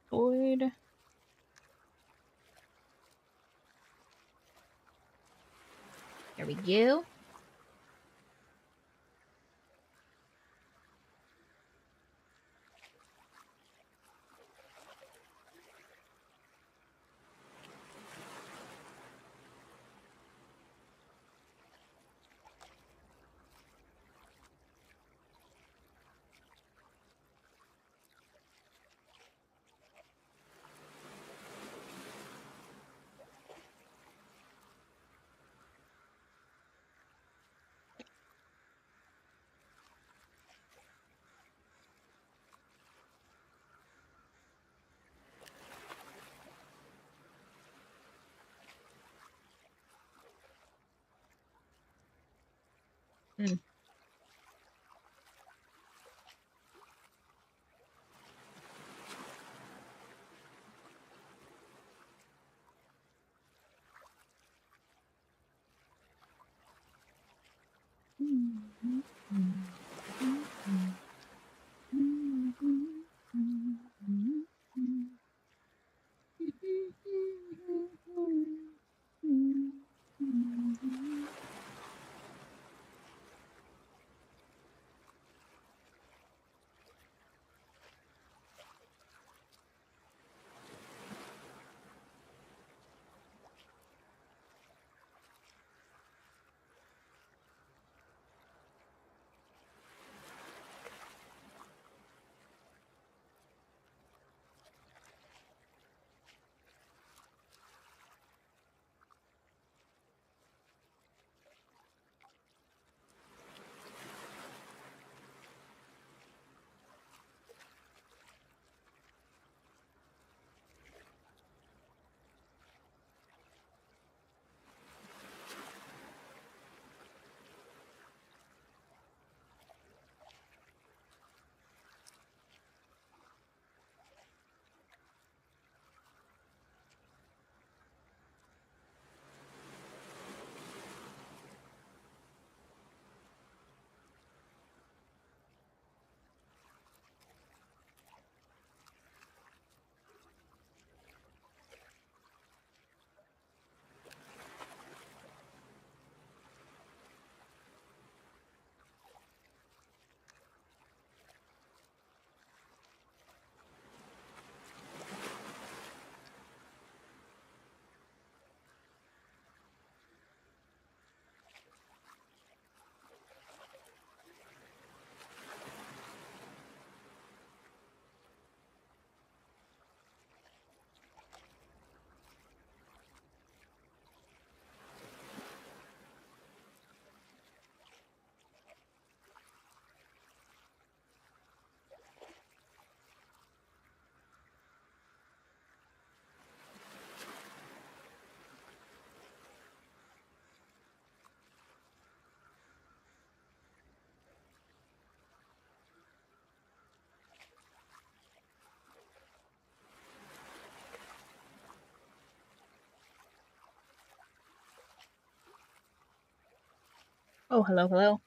Void. There we go. Mm. Oh, hello, hello.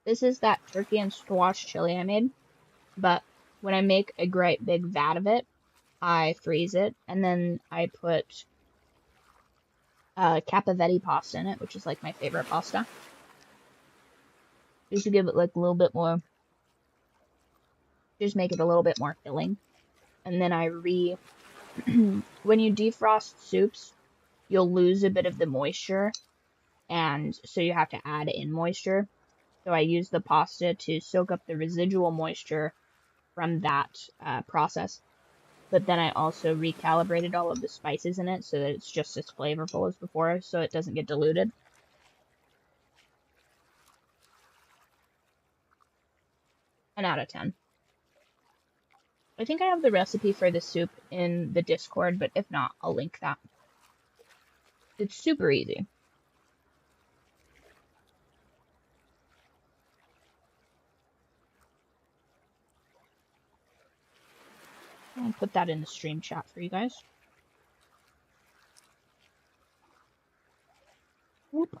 This is that turkey and squash chili I made, but when I make a great big vat of it, I freeze it, and then I put cappavette pasta in it, which is like my favorite pasta. Just to give it like a little bit more, just make it a little bit more filling. And then when you defrost soups, you'll lose a bit of the moisture, and so you have to add in moisture. So I use the pasta to soak up the residual moisture from that process. But then I also recalibrated all of the spices in it so that it's just as flavorful as before, so it doesn't get diluted. An out of 10. I think I have the recipe for the soup in the Discord, but if not, I'll link that. It's super easy. I'll put that in the stream chat for you guys. Whoop.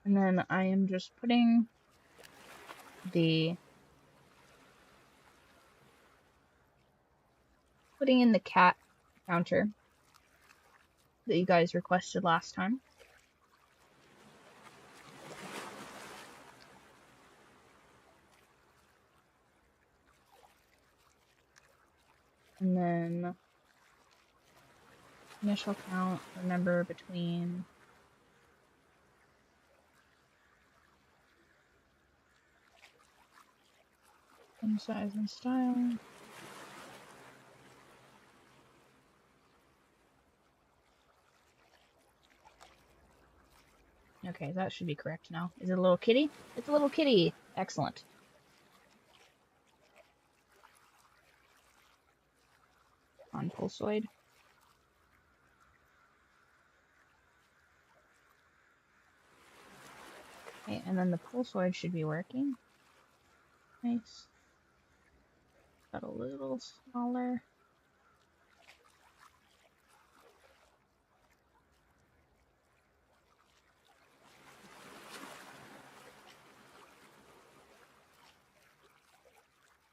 And then I am just putting in the cat counter that you guys requested last time. And then initial count, remember between in size and style. Okay, that should be correct now. Is it a little kitty? It's a little kitty. Excellent. On pulsoid. Okay, and then the pulsoid should be working. Nice. Got a little smaller.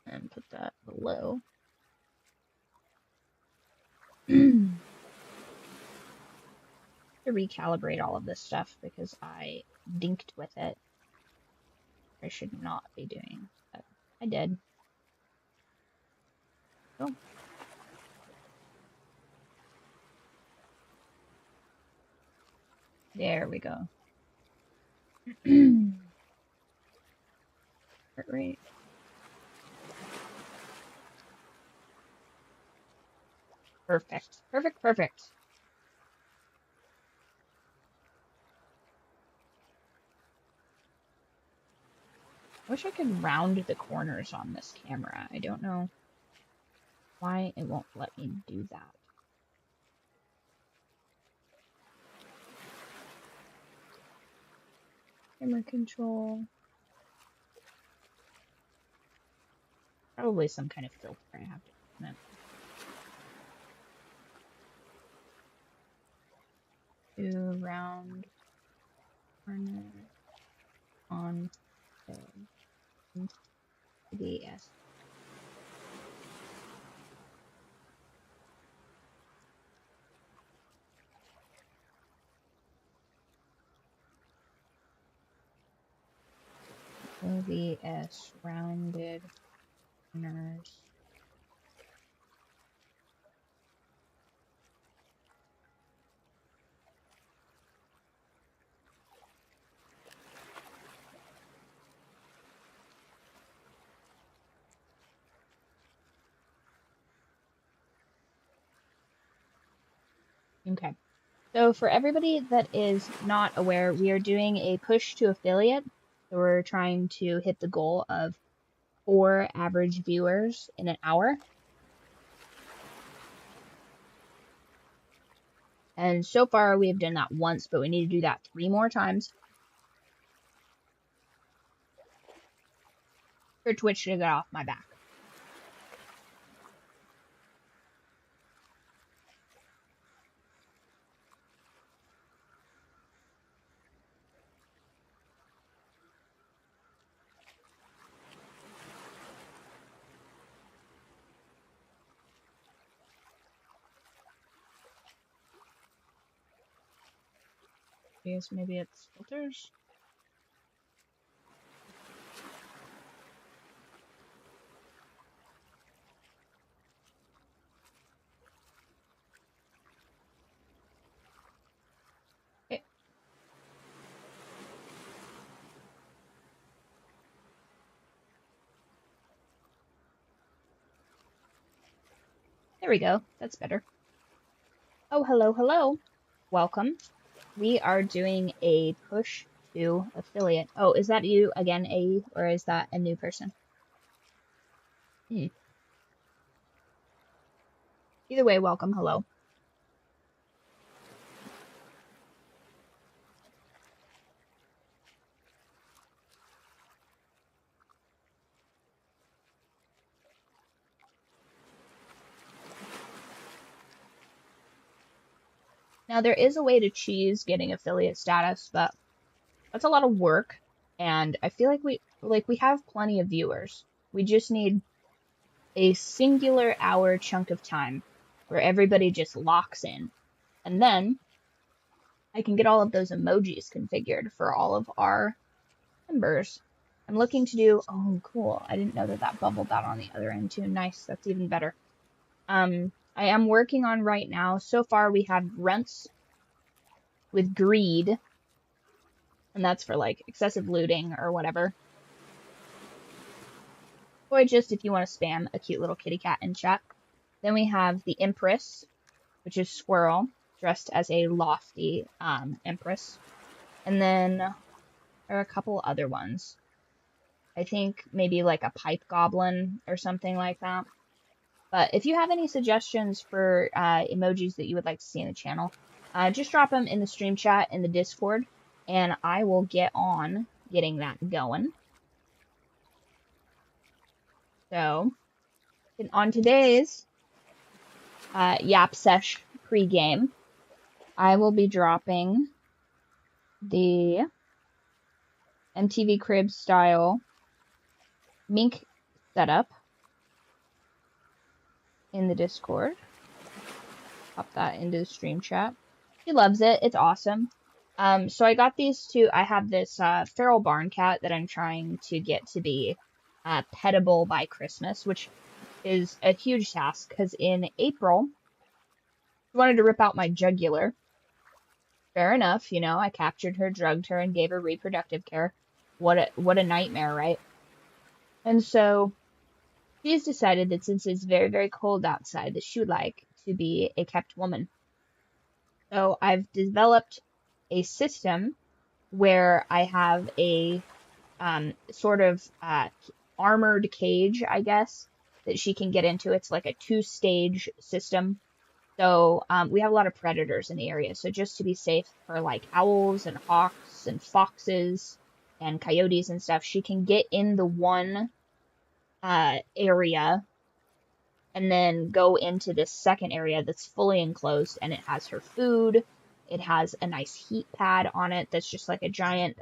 And put that below. To recalibrate all of this stuff because I dinked with it. I should not be doing, but I did. Oh. There we go. Heart rate. Perfect. Perfect, perfect. I wish I could round the corners on this camera. I don't know why it won't let me do that. Camera control. Probably some kind of filter I have to implement. Do round corner on the S. OVS rounded corners. Okay. So for everybody that is not aware, we are doing a push to affiliate. So we're trying to hit the goal of 4 average viewers in an hour. And so far we have done that once, but we need to do that 3 more times for Twitch to get off my back. I guess maybe it's filters. Okay. There we go. That's better. Oh, hello, hello. Welcome. We are doing a push to affiliate. Oh, is that you again, AE, or is that a new person? Hmm. Either way, welcome. Hello. Now, there is a way to cheese getting affiliate status, but that's a lot of work, and I feel like we have plenty of viewers. We just need a singular hour chunk of time where everybody just locks in, and then I can get all of those emojis configured for all of our members. I'm looking to do, oh cool, I didn't know that that bubbled out on the other end too. Nice, that's even better. I am working on right now, so far we have grunts with greed, and that's for like excessive looting or whatever. Or just if you want to spam a cute little kitty cat in chat. Then we have the Empress, which is Squirrel, dressed as a lofty Empress. And then there are a couple other ones. I think maybe like a Pipe Goblin or something like that. But if you have any suggestions for emojis that you would like to see in the channel, just drop them in the stream chat in the Discord, and I will get on getting that going. So, on today's Yap Sesh pregame, I will be dropping the MTV Cribs style mink setup in the Discord. Pop that into the stream chat. She loves it. It's awesome. So I got these two. I have this feral barn cat that I'm trying to get to be pettable by Christmas, which is a huge task because in April, she wanted to rip out my jugular. Fair enough, you know, I captured her, drugged her, and gave her reproductive care. What a nightmare, right? And so she's decided that since it's very, very cold outside, that she would like to be a kept woman. So I've developed a system where I have a sort of armored cage, I guess, that she can get into. It's like a 2-stage system. So we have a lot of predators in the area. So just to be safe for like owls and hawks and foxes and coyotes and stuff, she can get in the one area and then go into this second area that's fully enclosed, and it has her food. It has a nice heat pad on it that's just like a giant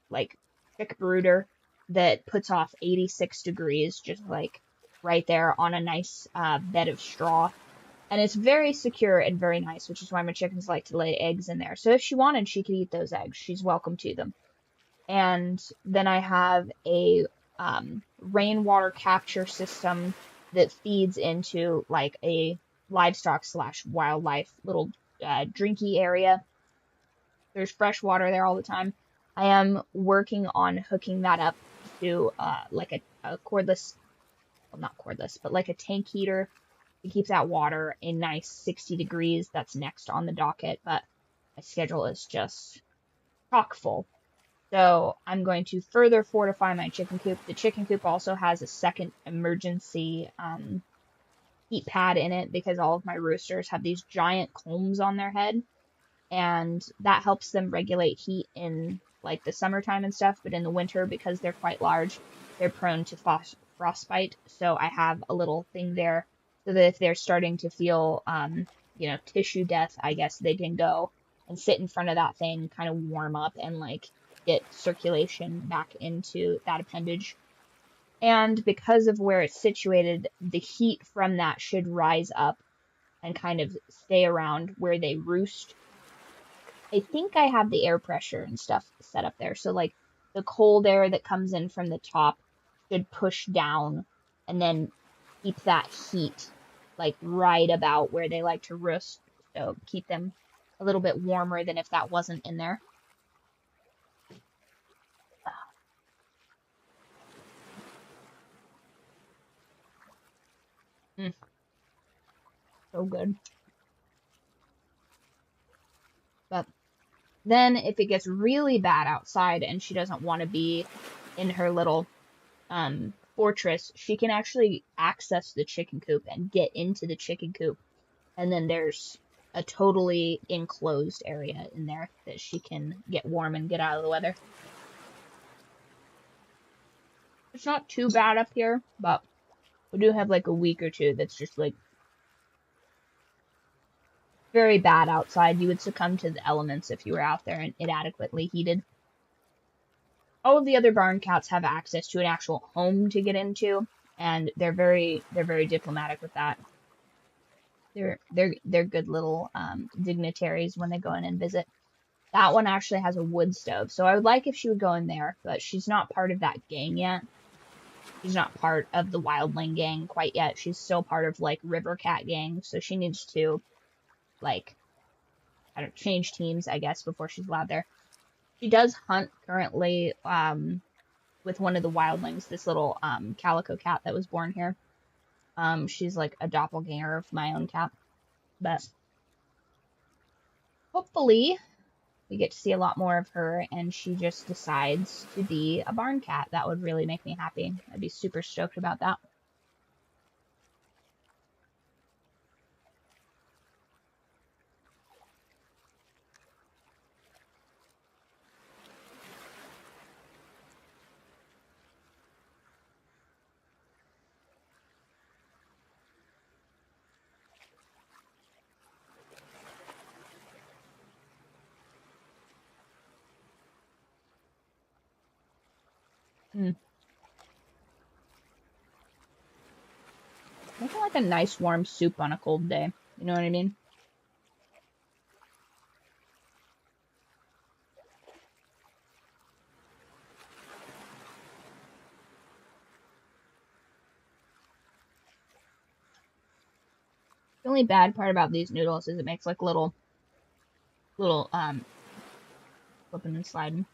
like chick brooder that puts off 86 degrees just like right there on a nice bed of straw. And it's very secure and very nice, which is why my chickens like to lay eggs in there. So if she wanted, she could eat those eggs. She's welcome to them. And then I have a rainwater capture system that feeds into like a livestock / wildlife little drinky area. There's fresh water there all the time. I am working on hooking that up to like a cordless, well, not cordless, but like a tank heater to keep that water a nice 60 degrees. That's next on the docket, but my schedule is just chock full. So I'm going to further fortify my chicken coop. The chicken coop also has a second emergency heat pad in it because all of my roosters have these giant combs on their head, and that helps them regulate heat in like the summertime and stuff, but in the winter, because they're quite large, they're prone to frostbite. So I have a little thing there so that if they're starting to feel you know, tissue death, I guess, they can go and sit in front of that thing, kind of warm up and like get circulation back into that appendage. And because of where it's situated, the heat from that should rise up and kind of stay around where they roost. I think I have the air pressure and stuff set up there. So like the cold air that comes in from the top should push down and then keep that heat like right about where they like to roost. So keep them a little bit warmer than if that wasn't in there. So good. But then if it gets really bad outside and she doesn't want to be in her little fortress, she can actually access the chicken coop and get into the chicken coop. And then there's a totally enclosed area in there that she can get warm and get out of the weather. It's not too bad up here, but we do have like a week or two that's just like very bad outside. You would succumb to the elements if you were out there and inadequately heated. All of the other barn cats have access to an actual home to get into, and they're very diplomatic with that. They're good little dignitaries when they go in and visit. That one actually has a wood stove, so I would like if she would go in there, but she's not part of that gang yet. She's not part of the wildling gang quite yet. She's still part of like river cat gang, so she needs to like change teams, I guess, before she's allowed there. She does hunt currently with one of the wildlings, this little calico cat that was born here. She's like a doppelganger of my own cat. But hopefully we get to see a lot more of her and she just decides to be a barn cat. That would really make me happy. I'd be super stoked about that. Making like a nice warm soup on a cold day. You know what I mean? The only bad part about these noodles is it makes like little flipping and sliding.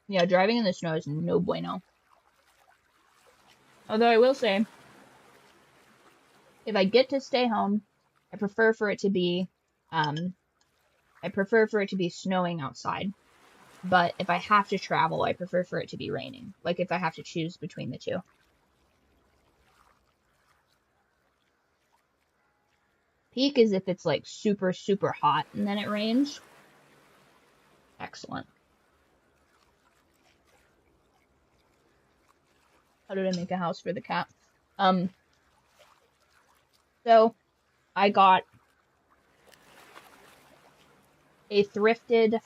Yeah, driving in the snow is no bueno. Although I will say, if I get to stay home, I prefer for it to be snowing outside. But if I have to travel, I prefer for it to be raining. Like if I have to choose between the two. Peak is if it's like super, super hot and then it rains. Excellent. How did I make a house for the cat? So I got a thrifted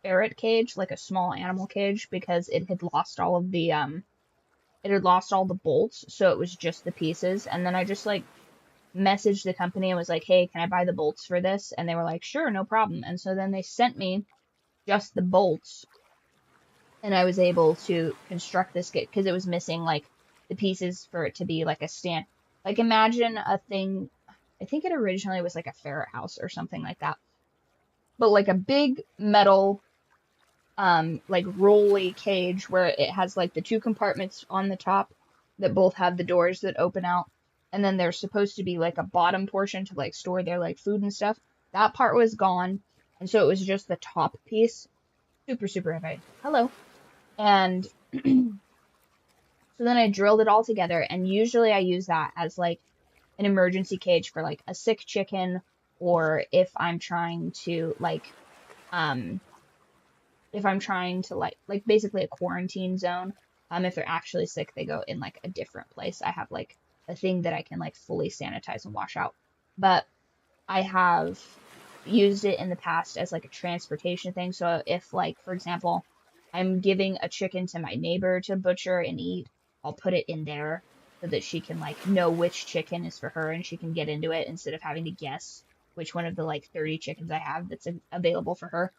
ferret cage, like a small animal cage, because it had lost all of the bolts, so it was just the pieces. And then I just like messaged the company and was like, hey, can I buy the bolts for this? And they were like, sure, no problem. And so then they sent me just the bolts, and I was able to construct this kit because it was missing like the pieces for it to be like a stand. Like imagine a thing, I think it originally was like a ferret house or something like that, but like a big metal like rolly cage where it has like the two compartments on the top that both have the doors that open out, and then there's supposed to be like a bottom portion to like store their like food and stuff. That part was gone, and so it was just the top piece. Super, super heavy. Hello. And so then I drilled it all together, and usually I use that as like an emergency cage for like a sick chicken, or if I'm trying to like basically a quarantine zone. If they're actually sick, they go in like a different place. I have like a thing that I can like fully sanitize and wash out. But I have used it in the past as like a transportation thing. So if like, for example, I'm giving a chicken to my neighbor to butcher and eat, I'll put it in there so that she can like know which chicken is for her and she can get into it instead of having to guess which one of the like 30 chickens I have that's available for her.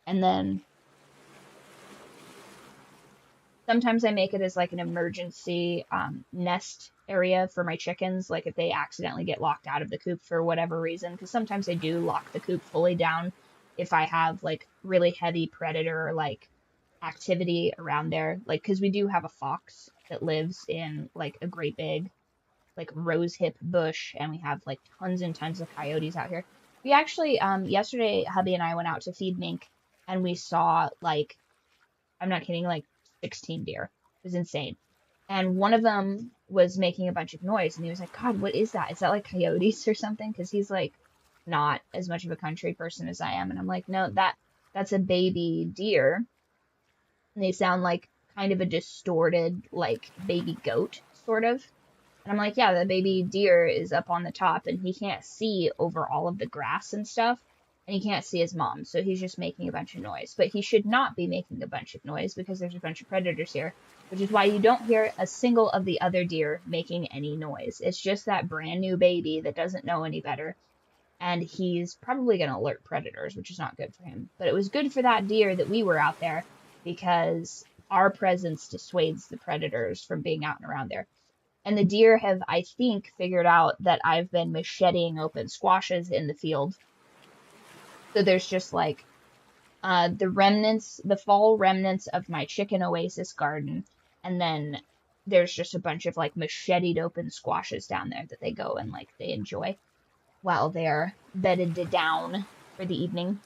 And then sometimes I make it as like an emergency nest area for my chickens, like if they accidentally get locked out of the coop for whatever reason, because sometimes I do lock the coop fully down if I have like really heavy predator like activity around there, like because we do have a fox that lives in like a great big like rosehip bush, and we have like tons and tons of coyotes out here. We actually yesterday hubby and I went out to feed mink, and we saw, like, I'm not kidding, like 16 deer. It was insane. And one of them was making a bunch of noise, and he was like, God, what is that? Is that like coyotes or something? Because he's like not as much of a country person as I am. And I'm like, no, that's a baby deer. And they sound like kind of a distorted, like baby goat, sort of. And I'm like, yeah, the baby deer is up on the top and he can't see over all of the grass and stuff. And he can't see his mom. So he's just making a bunch of noise. But he should not be making a bunch of noise because there's a bunch of predators here, which is why you don't hear a single of the other deer making any noise. It's just that brand new baby that doesn't know any better. And he's probably going to alert predators, which is not good for him. But it was good for that deer that we were out there because our presence dissuades the predators from being out and around there. And the deer have, I think, figured out that I've been macheting open squashes in the field. So there's just like the fall remnants of my chicken oasis garden. And then there's just a bunch of like macheted open squashes down there that they go and like they enjoy while they're bedded down for the evening.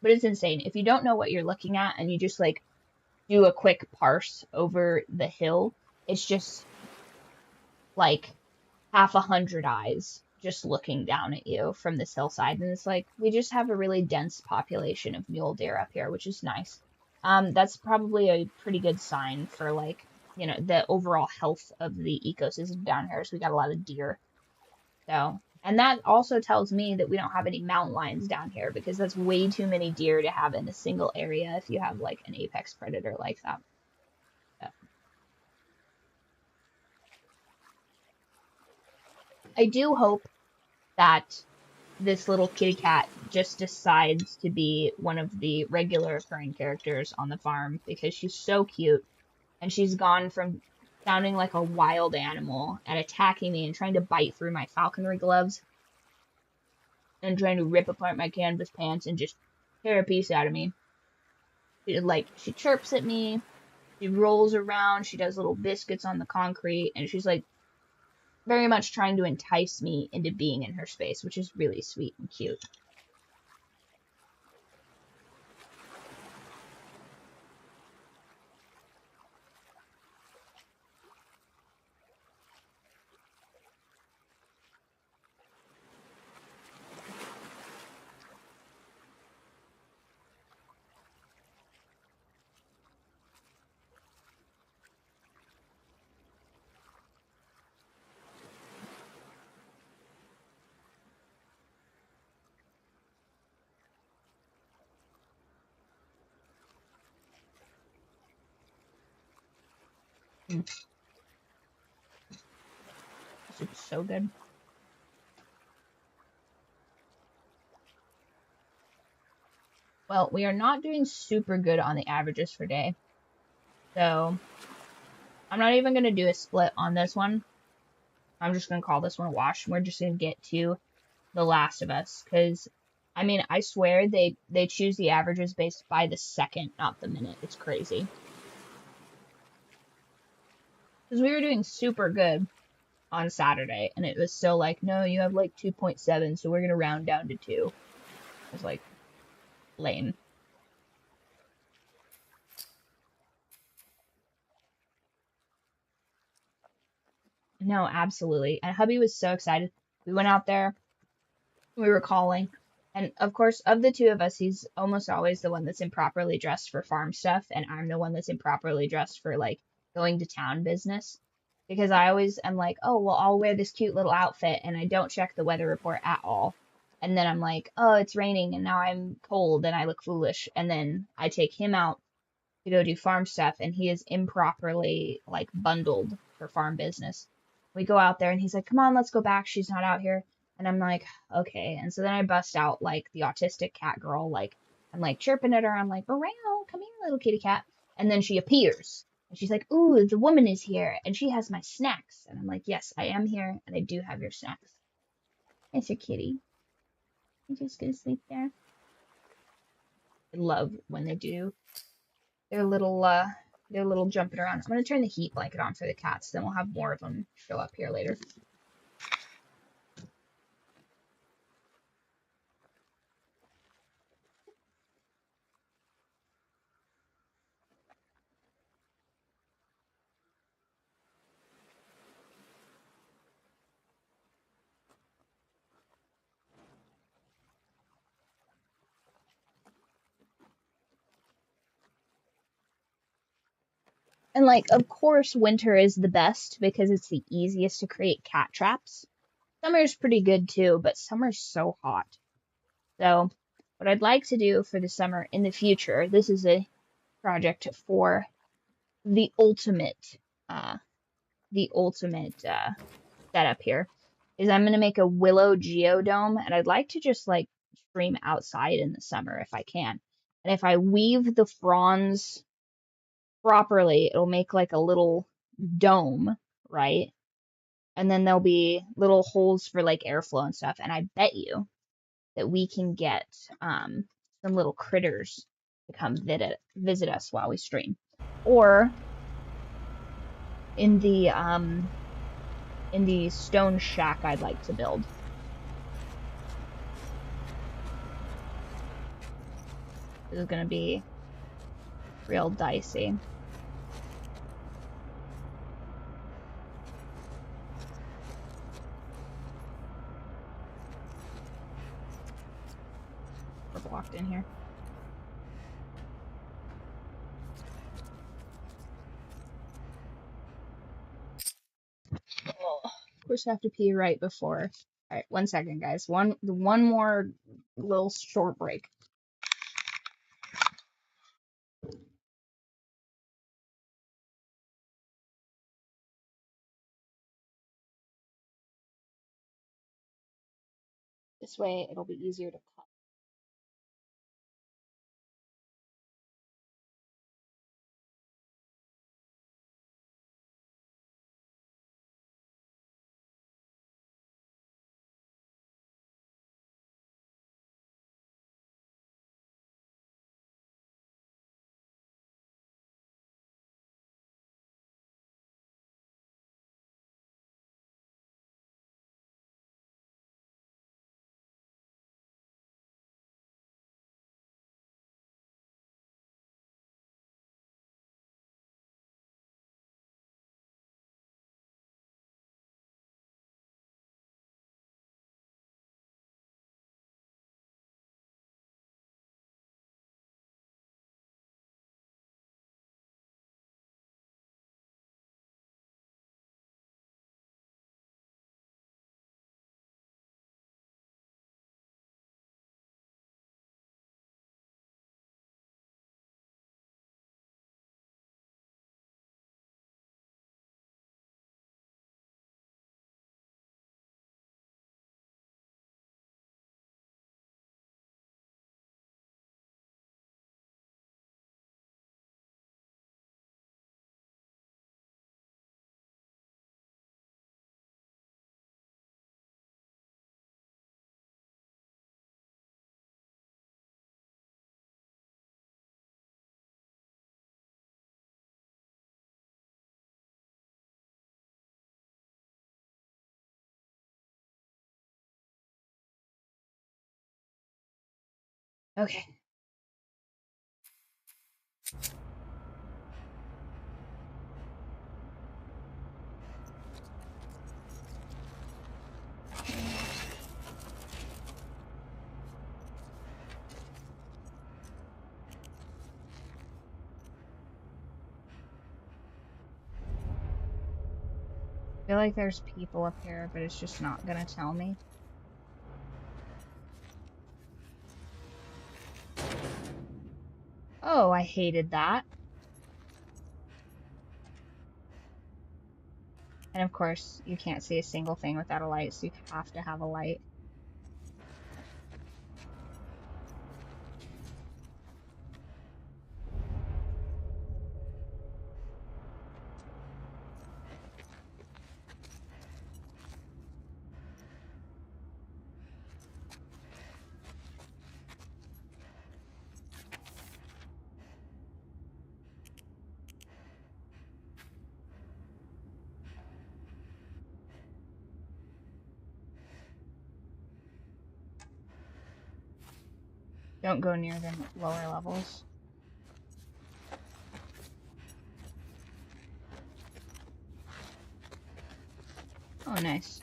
But it's insane. If you don't know what you're looking at and you just like do a quick parse over the hill, it's just like 100 eyes just looking down at you from this hillside. And it's like, we just have a really dense population of mule deer up here, which is nice. That's probably a pretty good sign for like, you know, the overall health of the ecosystem down here. So we got a lot of deer. So, and that also tells me that we don't have any mountain lions down here because that's way too many deer to have in a single area if you have like an apex predator like that. I do hope that this little kitty cat just decides to be one of the regular occurring characters on the farm because she's so cute and she's gone from sounding like a wild animal and attacking me and trying to bite through my falconry gloves and trying to rip apart my canvas pants and just tear a piece out of me. She chirps at me, she rolls around, she does little biscuits on the concrete, and she's like very much trying to entice me into being in her space, which is really sweet and cute. This is so good. Well, we are not doing super good on the averages for day. So I'm not even going to do a split on this one. I'm just going to call this one a wash. We're just going to get to The Last of Us. Because, I mean, I swear they choose the averages based by the second, not the minute. It's crazy. Because we were doing super good on Saturday. And it was still like, no, you have like 2.7. So we're going to round down to 2. It was like, lame. No, absolutely. And hubby was so excited. We went out there. We were calling. And of course, of the two of us, he's almost always the one that's improperly dressed for farm stuff. And I'm the one that's improperly dressed for like going to town business. Because I always am like, oh, well, I'll wear this cute little outfit. And I don't check the weather report at all. And then I'm like, oh, it's raining and now I'm cold and I look foolish. And then I take him out to go do farm stuff and he is improperly like bundled for farm business. We go out there and he's like, come on, let's go back. She's not out here. And I'm like, okay. And so then I bust out like the autistic cat girl. Like, I'm like chirping at her. I'm like, Moreno, come here, little kitty cat. And then she appears and she's like, ooh, the woman is here and she has my snacks. And I'm like, yes, I am here and I do have your snacks. It's your kitty. You just gonna sleep there. I love when they do their little jumping around. I'm gonna turn the heat blanket on for the cats, then we'll have more of them show up here later. And like, of course, winter is the best because it's the easiest to create cat traps. Summer's pretty good too, but summer's so hot. So what I'd like to do for the summer in the future, this is a project for the ultimate, uh, setup here, is I'm going to make a willow geodome, and I'd like to just like stream outside in the summer if I can. And if I weave the fronds properly, it'll make like a little dome, right? And then there'll be little holes for like airflow and stuff. And I bet you that we can get some little critters to come visit us while we stream. Or in the stone shack I'd like to build. This is gonna be real dicey. We're blocked in here. Oh, of course I have to pee right before. Alright, 1 second, guys. One more little short break. This way it'll be easier to cut. Okay. I feel like there's people up here, but it's just not gonna tell me. Oh, I hated that. And of course, you can't see a single thing without a light, so you have to have a light. Don't go near the lower levels. Oh, nice.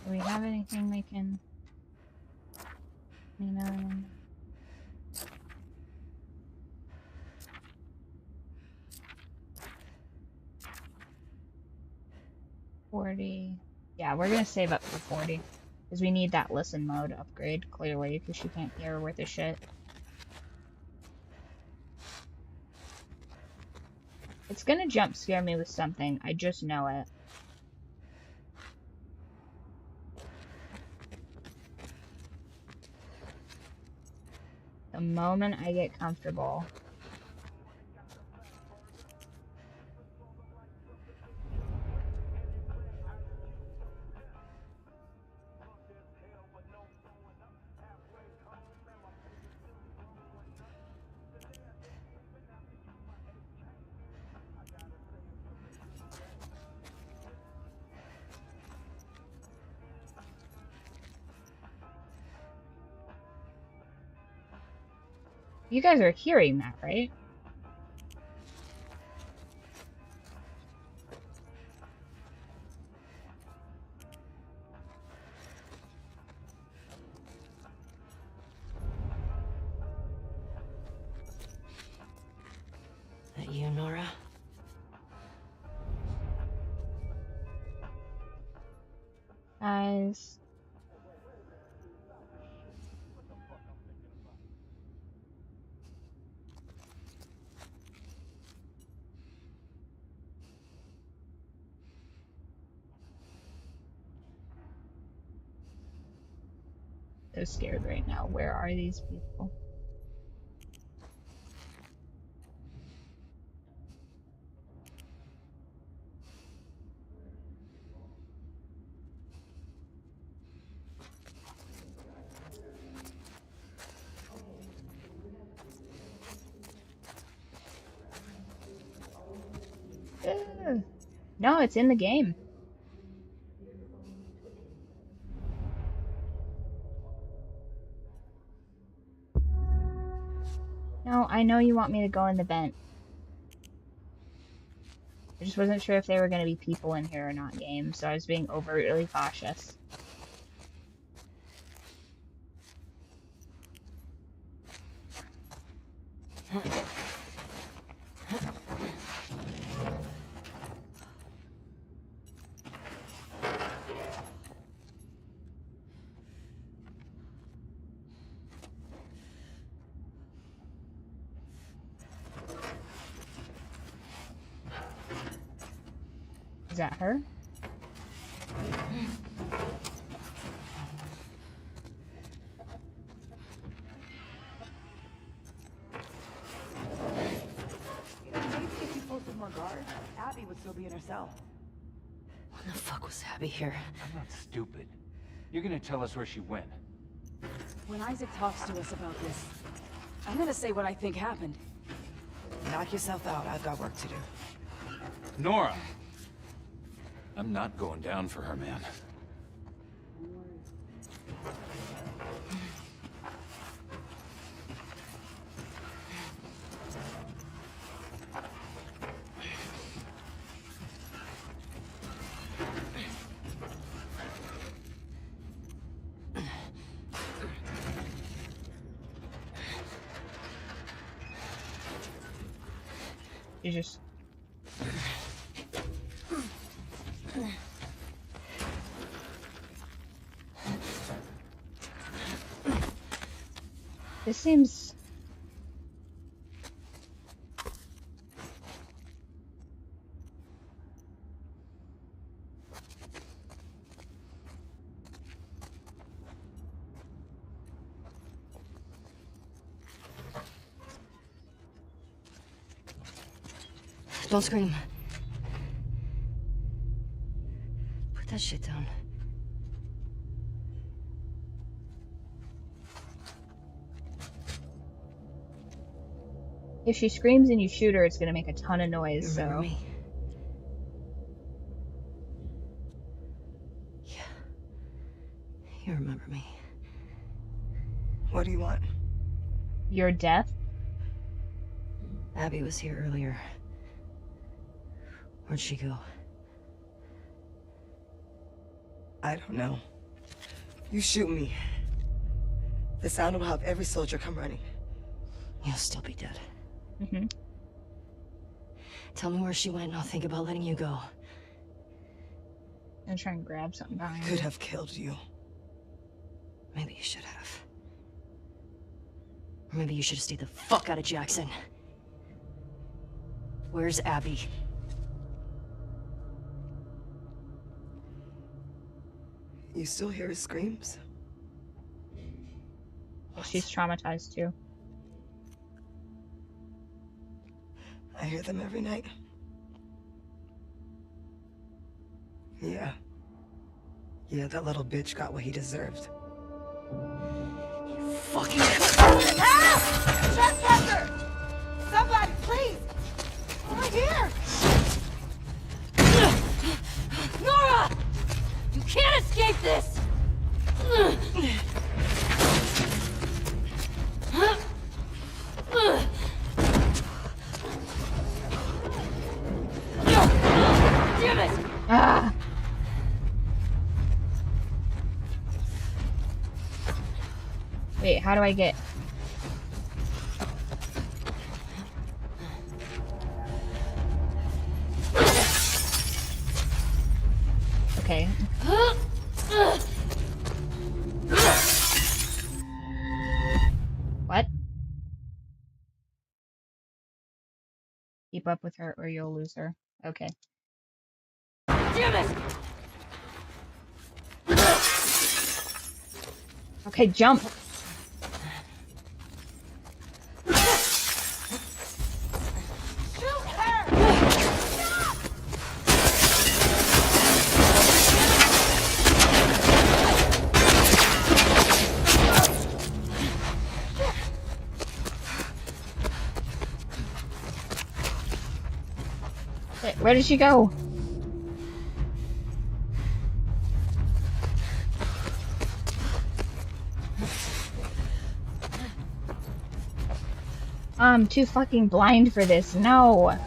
Do we have anything they can... You know... Yeah, we're gonna save up for 40. Because we need that listen mode upgrade, clearly, because she can't hear worth a shit. It's gonna jump scare me with something, I just know it. The moment I get comfortable. You guys are hearing that, right? That you, Nora? Guys. So scared right now. Where are these people? Ugh. No, it's in the game. No, I know you want me to go in the vent. I just wasn't sure if there were going to be people in here or not game, so I was being overtly cautious. Is that her? Maybe if you posted more guards, Abby would still be in her cell. When the fuck was Abby here? I'm not stupid. You're gonna tell us where she went. When Isaac talks to us about this, I'm gonna say what I think happened. Knock yourself out. I've got work to do. Nora! I'm not going down for her, man. You just... This seems... Don't scream. Put that shit down. If she screams and you shoot her, it's gonna make a ton of noise, You remember so... me? Yeah. You remember me. What do you want? Your death? Abby was here earlier. Where'd she go? I don't know. You shoot me. The sound will have every soldier come running. You'll still be dead. Mm-hmm. Tell me where she went and I'll think about letting you go. I'm trying to grab something behind Could me. have killed you. Maybe you should have. Or maybe you should have stayed the fuck out of Jackson. Where's Abby? You still hear his screams? She's traumatized too. I hear them every night. Yeah. Yeah, that little bitch got what he deserved. Fucking... Help! Trespasser! Somebody, please! Right here! Nora! You can't escape this! Damn it! Ah! Wait, how do I get... Okay. What? Keep up with her or you'll lose her. Okay. Damn it! Okay, jump! Shoot her! Wait, where did she go? I'm too fucking blind for this. No.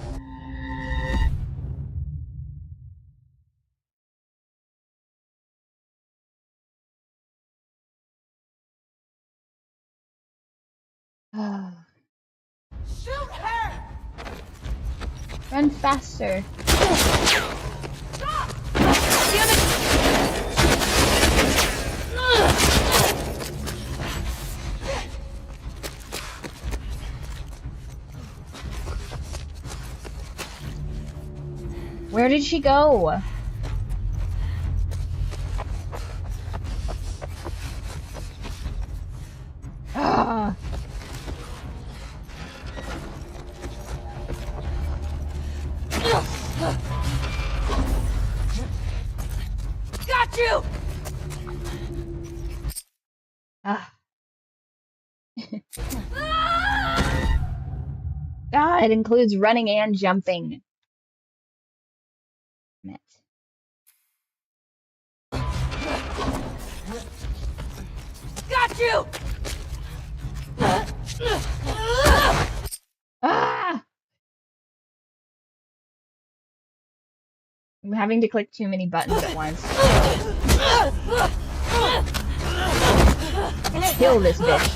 Shoot her! Run faster. Where did she go? Ah. Got you! Ah. Ah, it includes running and jumping. Damn it. Got you! Ah! I'm having to click too many buttons at once. Kill this bitch.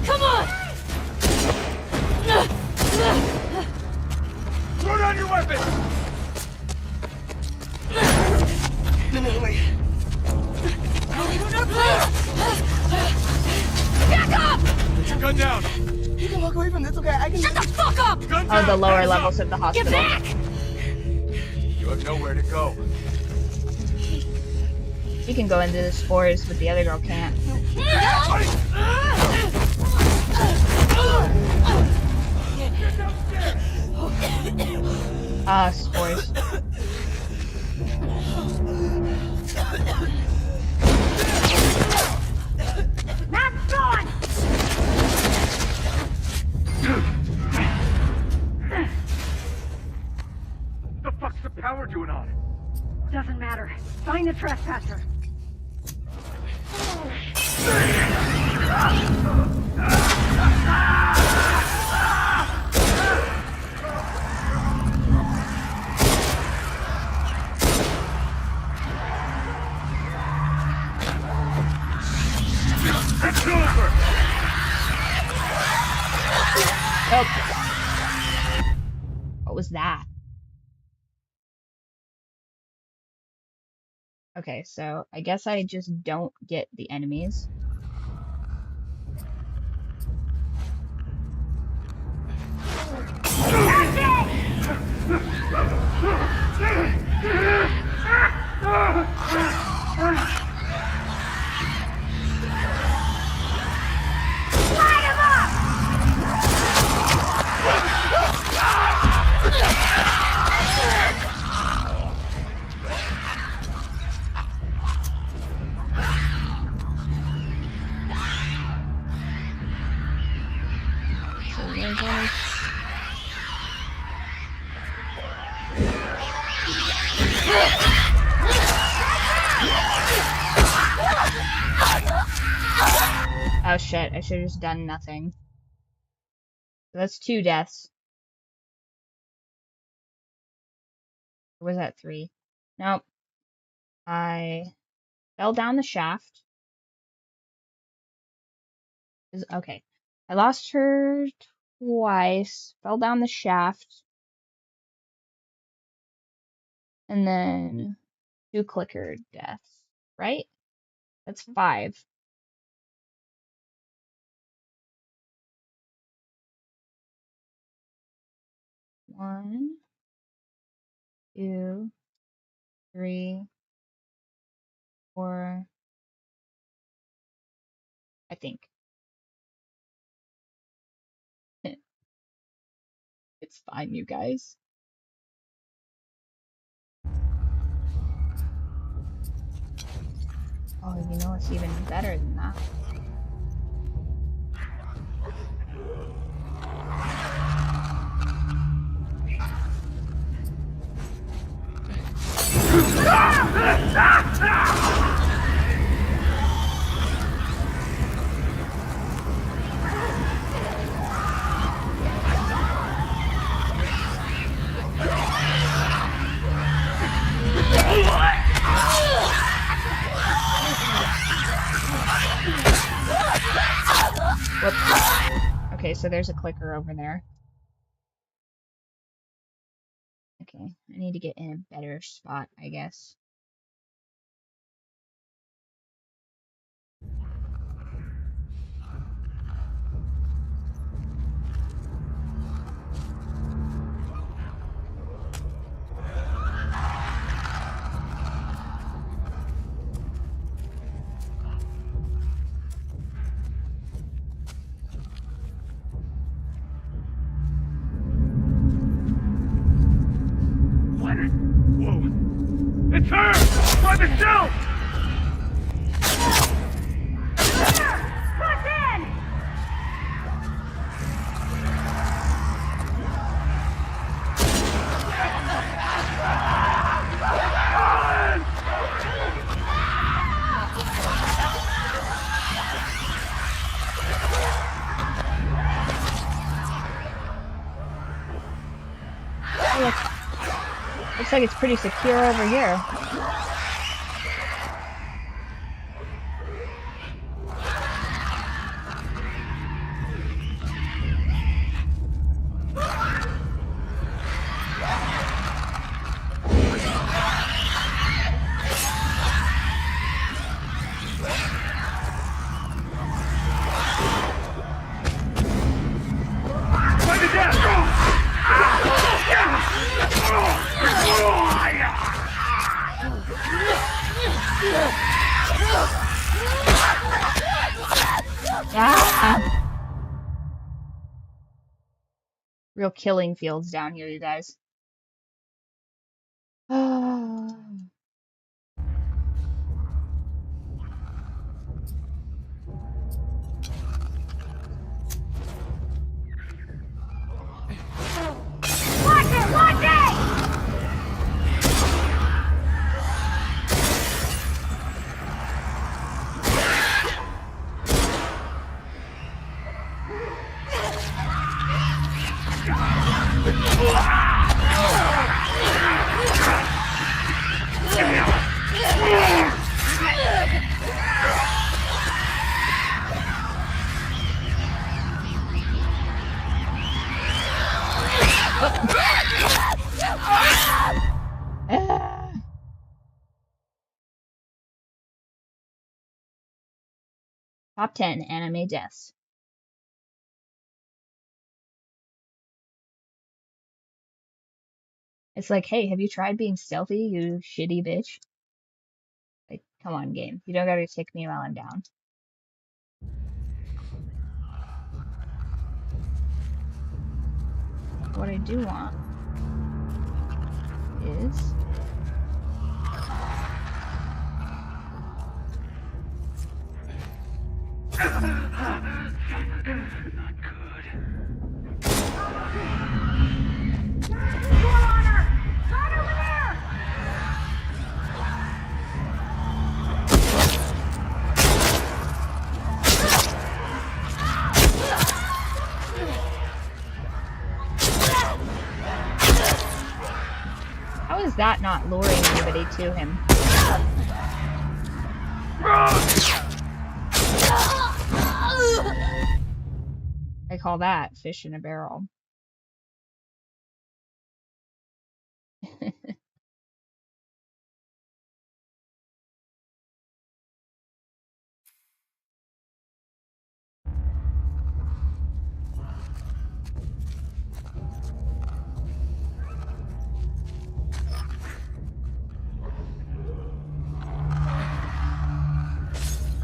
Come on! Throw down your weapon! No, wait. Back up! Put your gun down! You can walk away from this, okay? I can... Shut the fuck up! Gun Oh, down! the lower Hands levels up! of the Get hospital. back! You have nowhere to go. She can go into the spores, but the other girl can't. Ah, spores. Matt's gone! What the fuck's the power doing on it? Doesn't matter. Find the trespasser. Oh. What was that? Okay, so I guess I just don't get the enemies. So there's only... Oh shit, I should have just done nothing. So that's 2 deaths. Or was that 3? Nope. I fell down the shaft. Okay. I lost her twice. Fell down the shaft. And then 2 clicker deaths. Right? That's 5. One, 2, 3, 4. I think. It's fine, you guys. Oh, you know it's even better than that. Whoops. Okay, so there's a clicker over there. Okay, I need to get in a better spot, I guess. Whoa! It's her! By the shelf! Push in! Oh, looks like it's pretty secure over here. By the death! Ah! Real killing fields down here, you guys. Watch it! Watch it! Top 10 anime deaths. It's like, hey, have you tried being stealthy, you shitty bitch? Like, come on, game. You don't gotta kick me while I'm down. What I do want is... Not good. Right over there! How is that not luring anybody to him? I call that fish in a barrel.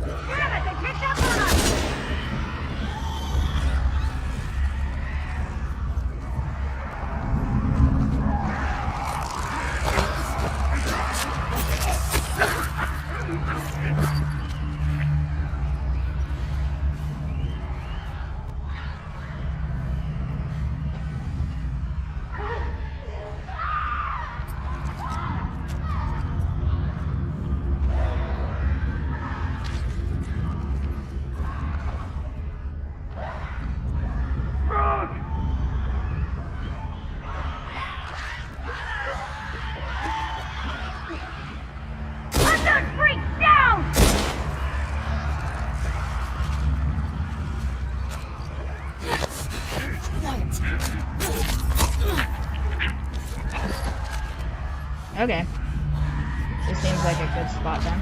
Damn it, they picked up on us! Put those freaks down! Okay. This seems like a good spot then.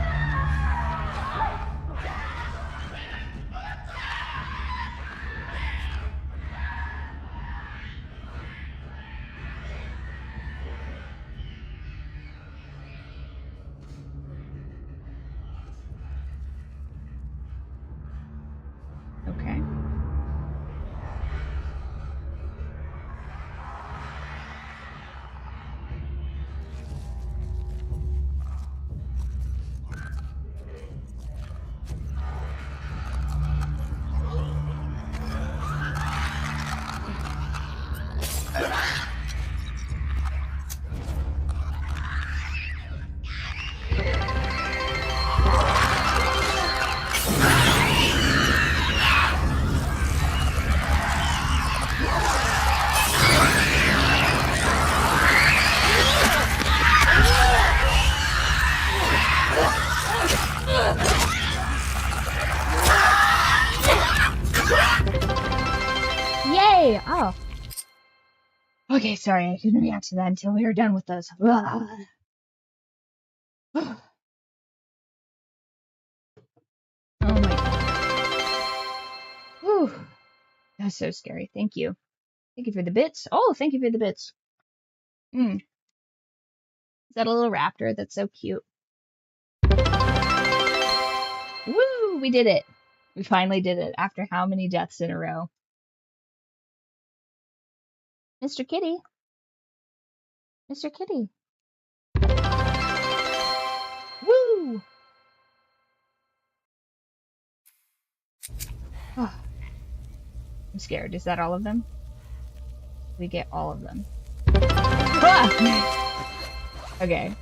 Okay. Yay! Oh. Okay, sorry, I couldn't react to that until we were done with those. Oh my god. Whew. That's so scary. Thank you. Thank you for the bits. Oh, thank you for the bits. Is that a little raptor? That's so cute. Woo! We did it. We finally did it after how many deaths in a row? Mr. Kitty. Mr. Kitty. Woo! Oh, I'm scared. Is that all of them? We get all of them. Ah! Okay.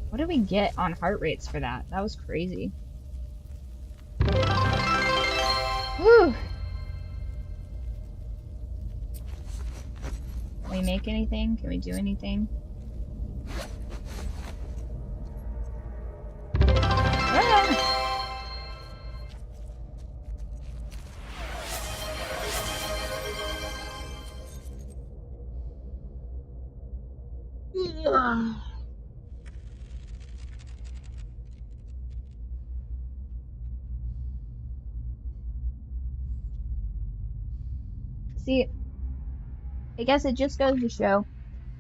What did we get on heart rates for that? That was crazy. Whew. Can we make anything? Can we do anything? Ah! See, I guess it just goes to show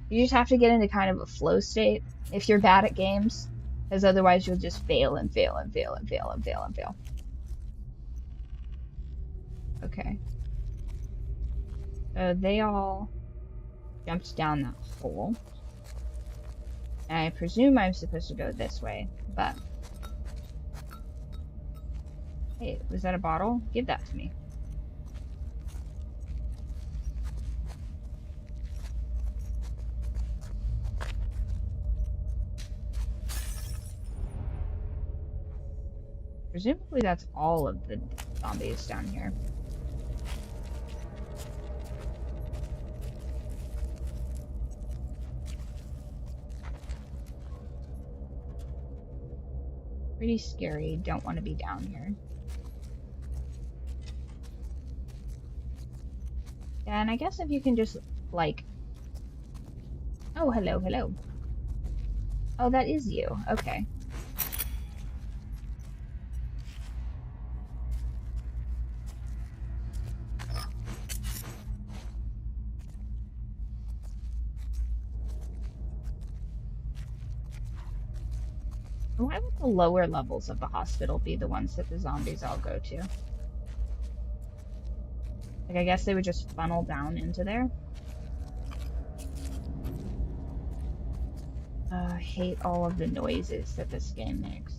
you just have to get into kind of a flow state if you're bad at games, because otherwise you'll just fail and fail and fail and fail and fail and fail. Okay. So they all jumped down that hole. And I presume I'm supposed to go this way, but... Hey, was that a bottle? Give that to me. Presumably that's all of the zombies down here. Pretty scary. Don't want to be down here. Yeah, and I guess if you can just, like... Oh, hello, hello. Oh, that is you. Okay. Why would the lower levels of the hospital be the ones that the zombies all go to? Like, I guess they would just funnel down into there. I hate all of the noises that this game makes.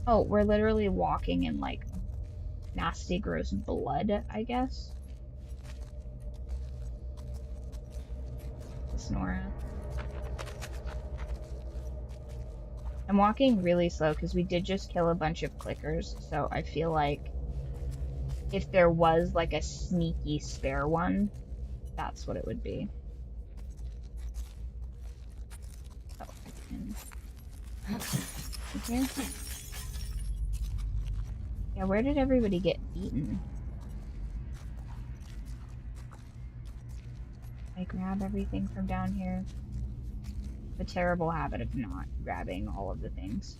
Oh, we're literally walking in, like, nasty, gross blood, I guess. Nora. I'm walking really slow because we did just kill a bunch of clickers, so I feel like if there was like a sneaky spare one, that's what it would be. Oh, I can... here? Yeah, where did everybody get eaten? I grab everything from down here. The terrible habit of not grabbing all of the things.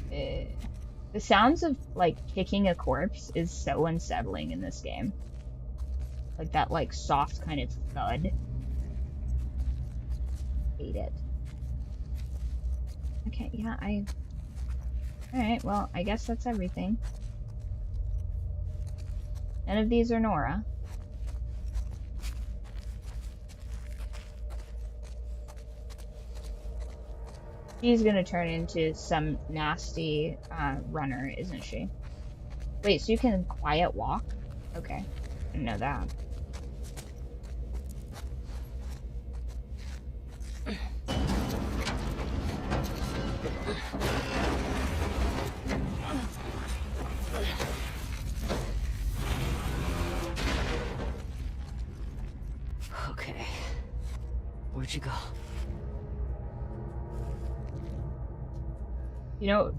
The sounds of like kicking a corpse is so unsettling in this game. Like that like soft kind of thud. Hate it. Okay, yeah, Alright, well, I guess that's everything. None of these are Nora. She's gonna turn into some nasty runner, isn't she? Wait, so you can quiet walk? Okay, didn't know that. Okay. Where'd you go? You know...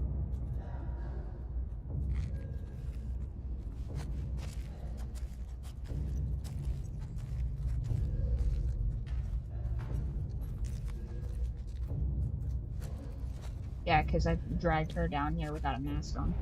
Yeah, because I dragged her down here without a mask on.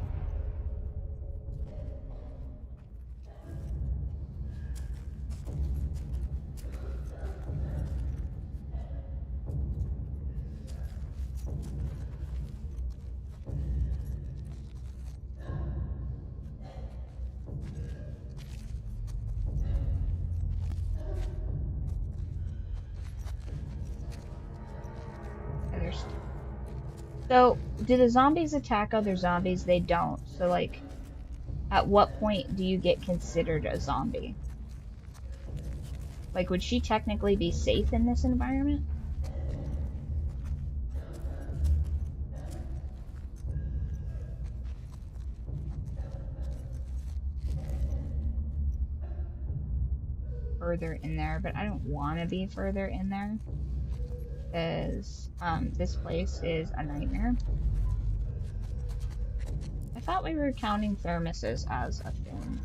So, do the zombies attack other zombies? They don't. So, like, at what point do you get considered a zombie? Like, would she technically be safe in this environment? Further in there, but I don't want to be further in there. Because this place is a nightmare. I thought we were counting thermoses as a thing.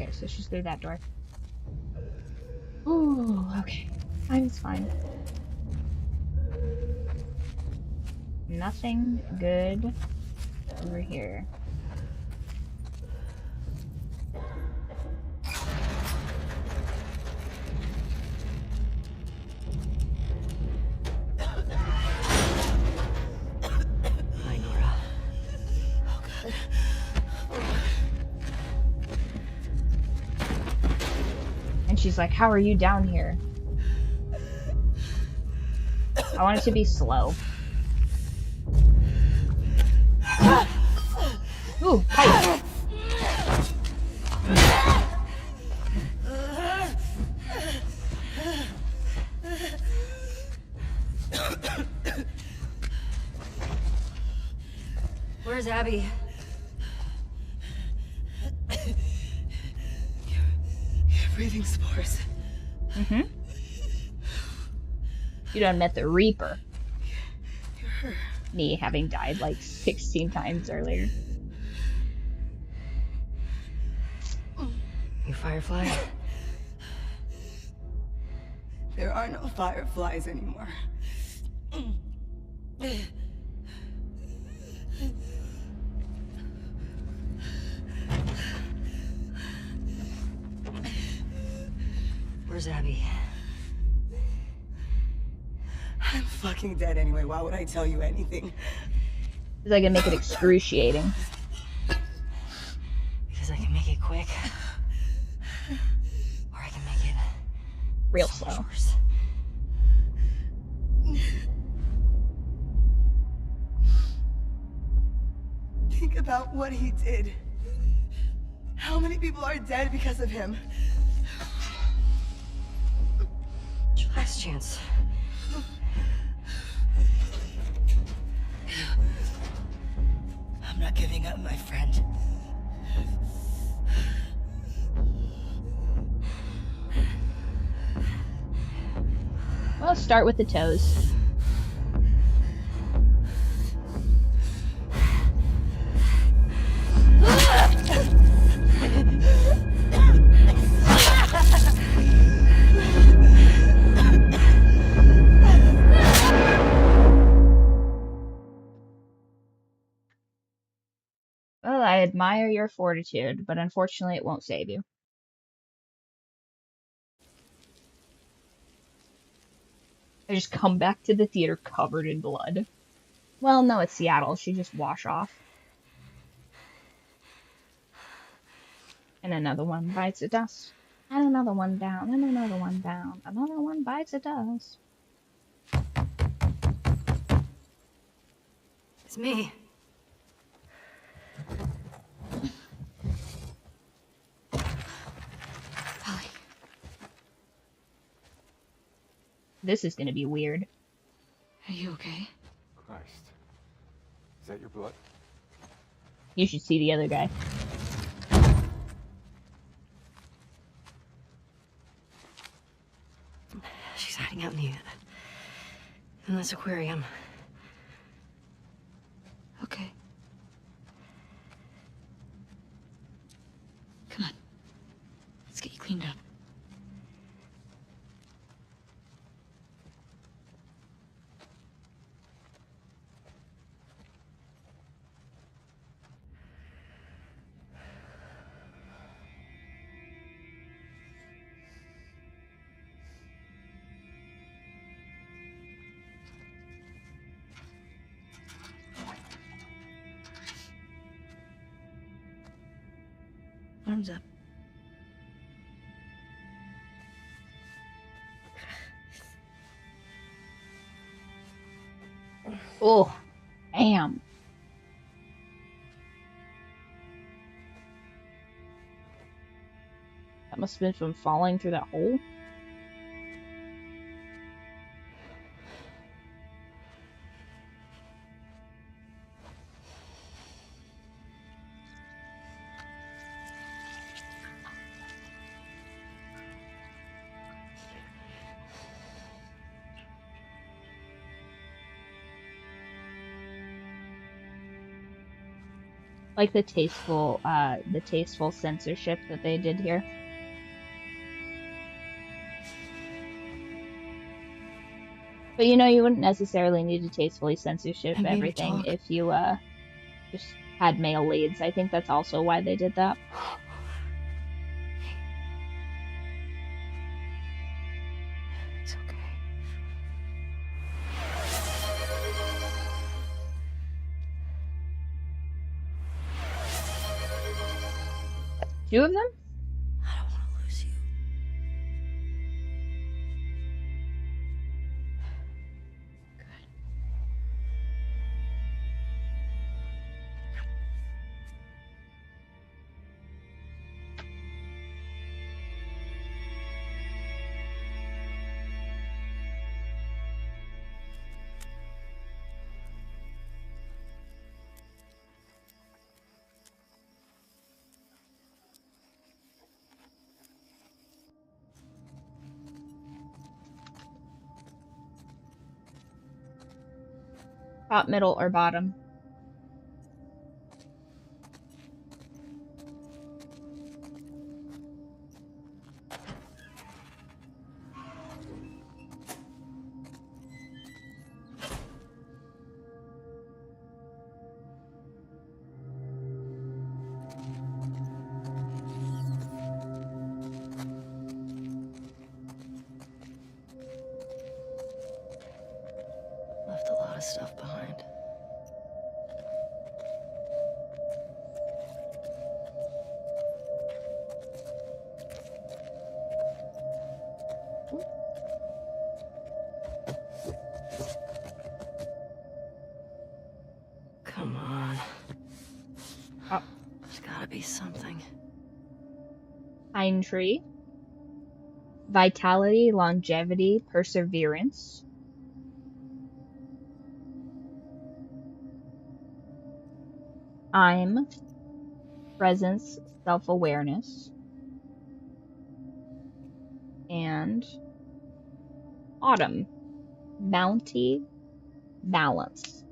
Okay, so she's through that door. Ooh, okay. It's fine. Nothing good over here. Hi, Nora. Oh, God. And she's like, how are you down here? I want it to be slow. Ooh, pipe. Where's Abby? You're breathing spores. Mm-hmm. You done met the Reaper. You're her. Me having died like 16 times earlier. You Firefly? There are no fireflies anymore. Where's Abby? I'm fucking dead anyway. Why would I tell you anything? Because I can make it excruciating. Because I can make it quick. Or I can make it Real so much slow. worse. Think about what he did. How many people are dead because of him? It's your last chance. I'm not giving up, my friend. Well, start with the toes. Well, I admire your fortitude, but unfortunately it won't save you. I just come back to the theater covered in blood. Well, no, it's Seattle. She just wash off. And another one bites the dust. And another one down, and another one down. Another one bites the dust. It's me. Holly. This is gonna be weird. Are you okay? Christ. Is that your blood? You should see the other guy. She's hiding out in this aquarium. Okay. Come on. Let's get you cleaned up. Arms up. Oh, damn. That must have been from falling through that hole. Like the tasteful censorship that they did here. But you know, you wouldn't necessarily need to tastefully censorship I need to everything talk. if you just had male leads. I think that's also why they did that. It's okay. Two of them? I don't want to lose you. Top, middle, or bottom? Left a lot of stuff behind. Come on. Oh, There's gotta be something. pine tree. Vitality, longevity, perseverance. I'm presence, self-awareness. And autumn, bounty, balance.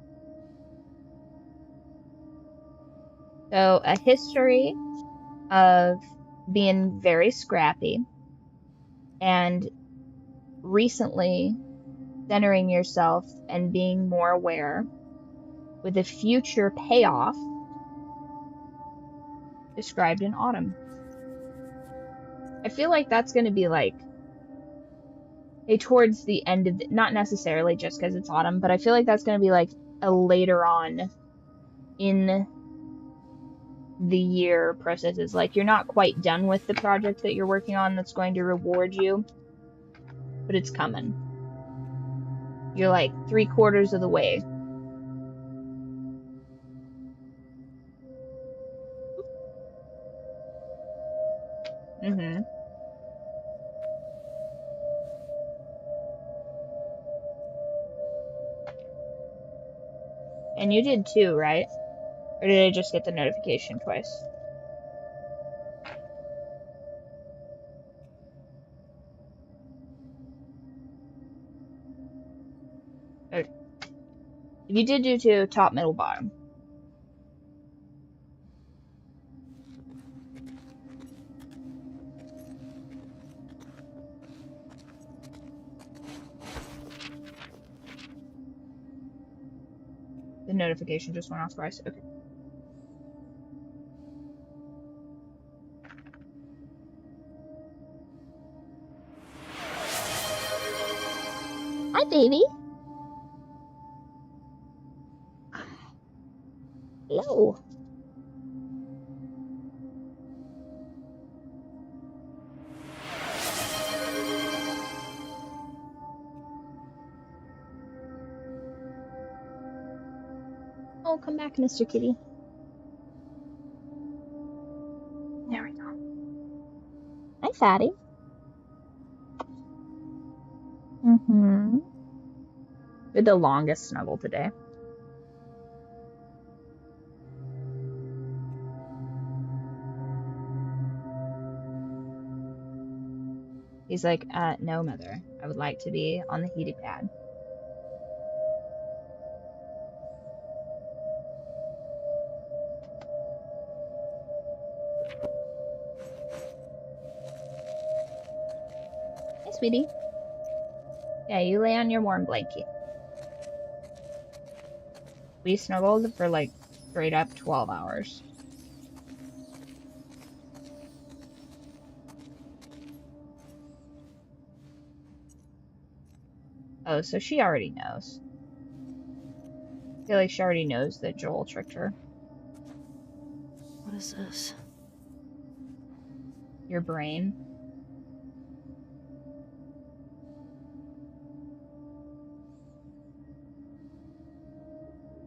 So a history of being very scrappy and recently centering yourself and being more aware with a future payoff described in autumn. I feel like that's going to be like towards the end of not necessarily just because it's autumn, but I feel like that's going to be like a later on in the year processes. Like you're not quite done with the project that you're working on that's going to reward you, but it's coming. You're like 3/4 of the way. Mm-hmm. And you did too, right? Or did I just get the notification twice? Okay. If you did do two, top, middle, bottom. The notification just went off twice. Okay. Hi, baby. Hello. Oh, come back, Mr. Kitty. There we go. Hi, Fatty. Mm-hmm. With the longest snuggle today. He's like, no, mother. I would like to be on the heating pad. sweetie. Yeah, you lay on your warm blanket. We snuggled for like straight up 12 hours. Oh, so she already knows. I feel like she already knows that Joel tricked her. What is this? Your brain.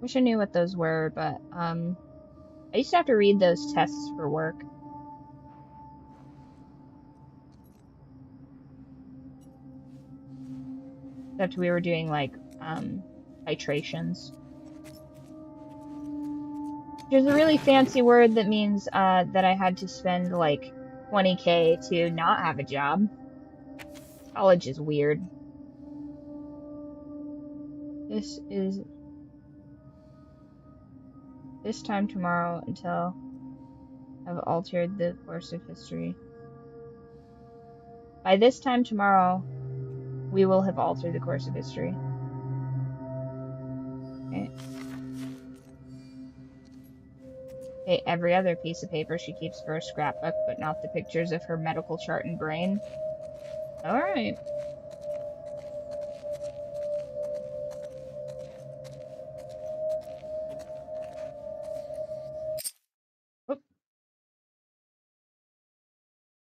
Wish I knew what those were, but I used to have to read those tests for work. Except we were doing like titrations. Which is a really fancy word that means that I had to spend like 20K to not have a job. College is weird. This time tomorrow until I've altered the course of history. By this time tomorrow, we will have altered the course of history. Okay. Okay, every other piece of paper she keeps for a scrapbook, but not the pictures of her medical chart and brain. Alright. Oop.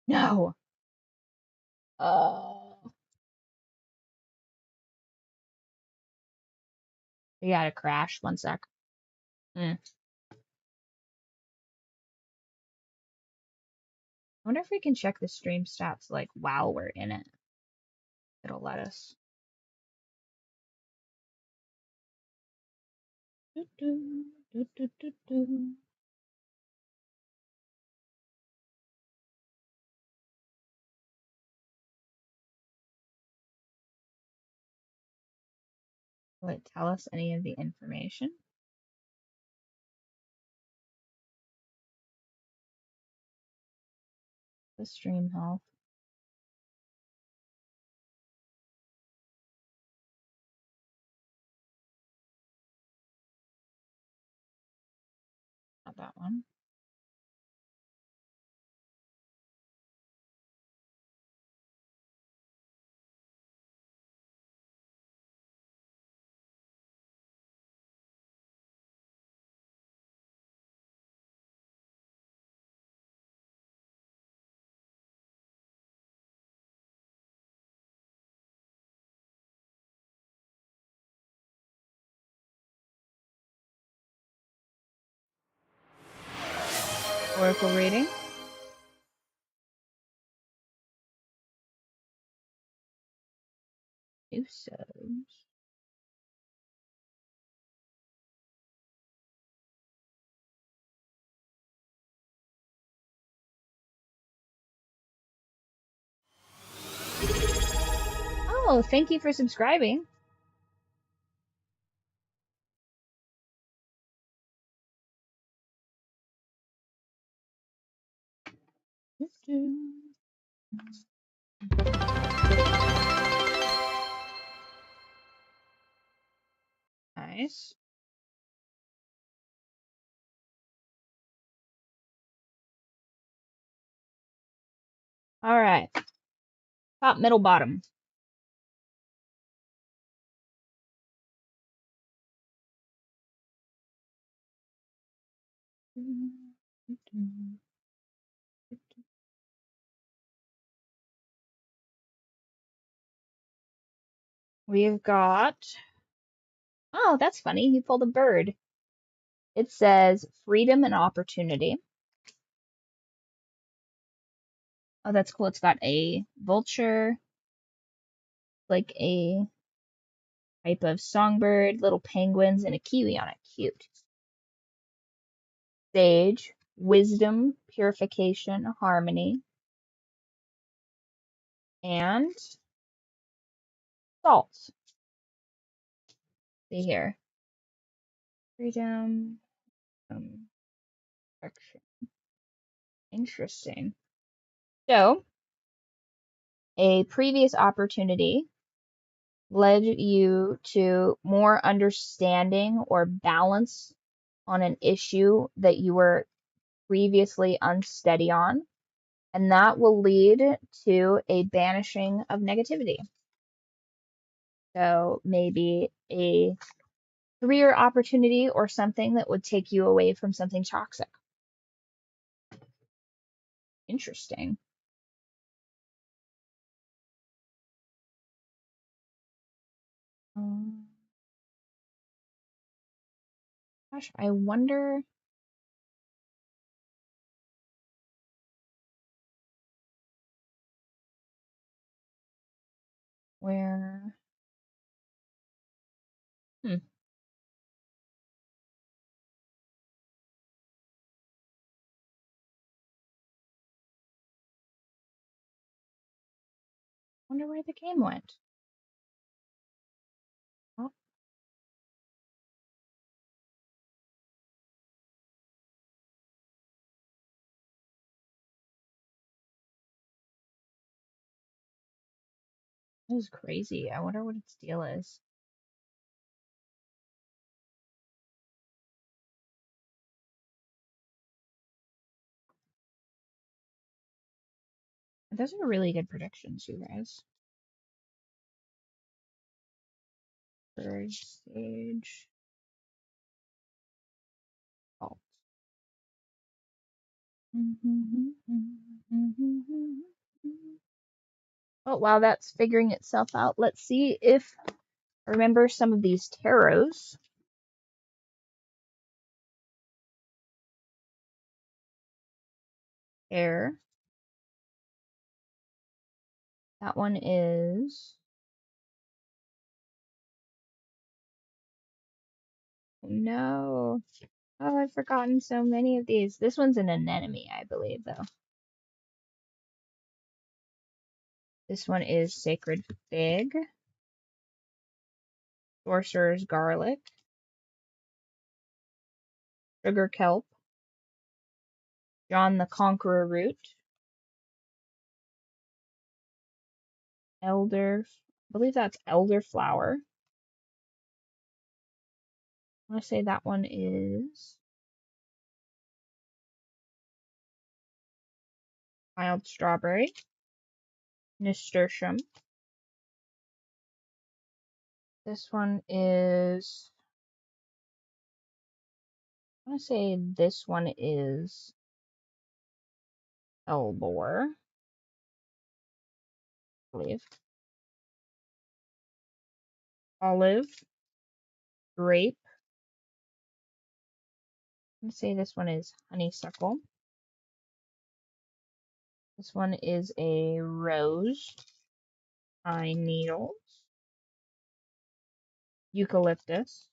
No! We gotta crash. One sec. I wonder if we can check the stream stats like while we're in it. It'll let us. Will it tell us any of the information? The stream health. Not that one. Oracle reading. Usos. Oh, thank you for subscribing. Nice. All right. Top, middle, bottom. We've got. Oh, that's funny. You pulled a bird. It says freedom and opportunity. Oh, that's cool. It's got a vulture, like a type of songbird, little penguins, and a kiwi on it. Cute. Sage, wisdom, purification, harmony, and salt. See here. Freedom, action. Interesting. So, A previous opportunity led you to more understanding or balance on an issue that you were previously unsteady on, and that will lead to a banishing of negativity. So maybe a career opportunity or something that would take you away from something toxic. Interesting. Gosh, I wonder where. Wonder where the game went. Oh, this is crazy. I wonder what its deal is. Those are really good predictions, you guys. Byrd, Sage, Alt. Oh, while that's figuring itself out, let's see if I remember some of these tarots. Air. That one is. No. Oh, I've forgotten so many of these. This one's an anemone, I believe, though. This one is Sacred Fig. Sorcerer's Garlic. Sugar Kelp. John the Conqueror Root. I believe that's Elderflower. I want to say that one is Wild Strawberry. Nasturtium. This one is, I want to say this one is Hellebore, I believe. Olive. Grape. I'm going to say this one is Honeysuckle. This one is a Rose. Pine Needles. Eucalyptus.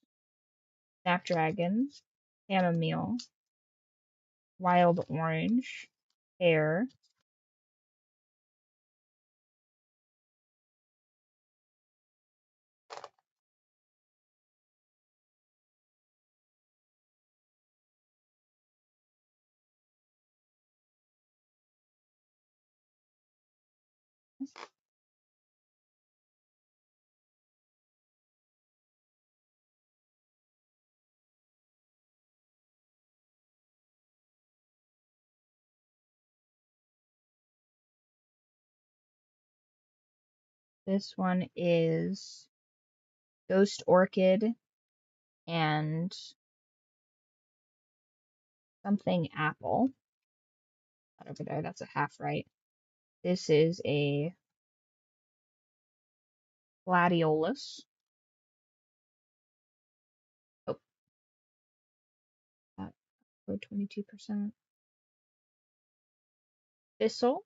Snapdragon. Chamomile. Wild Orange. Pear. This one is Ghost Orchid and something apple. That over there, that's a half right. This is a gladiolus. Oh, that for 22%. Thistle.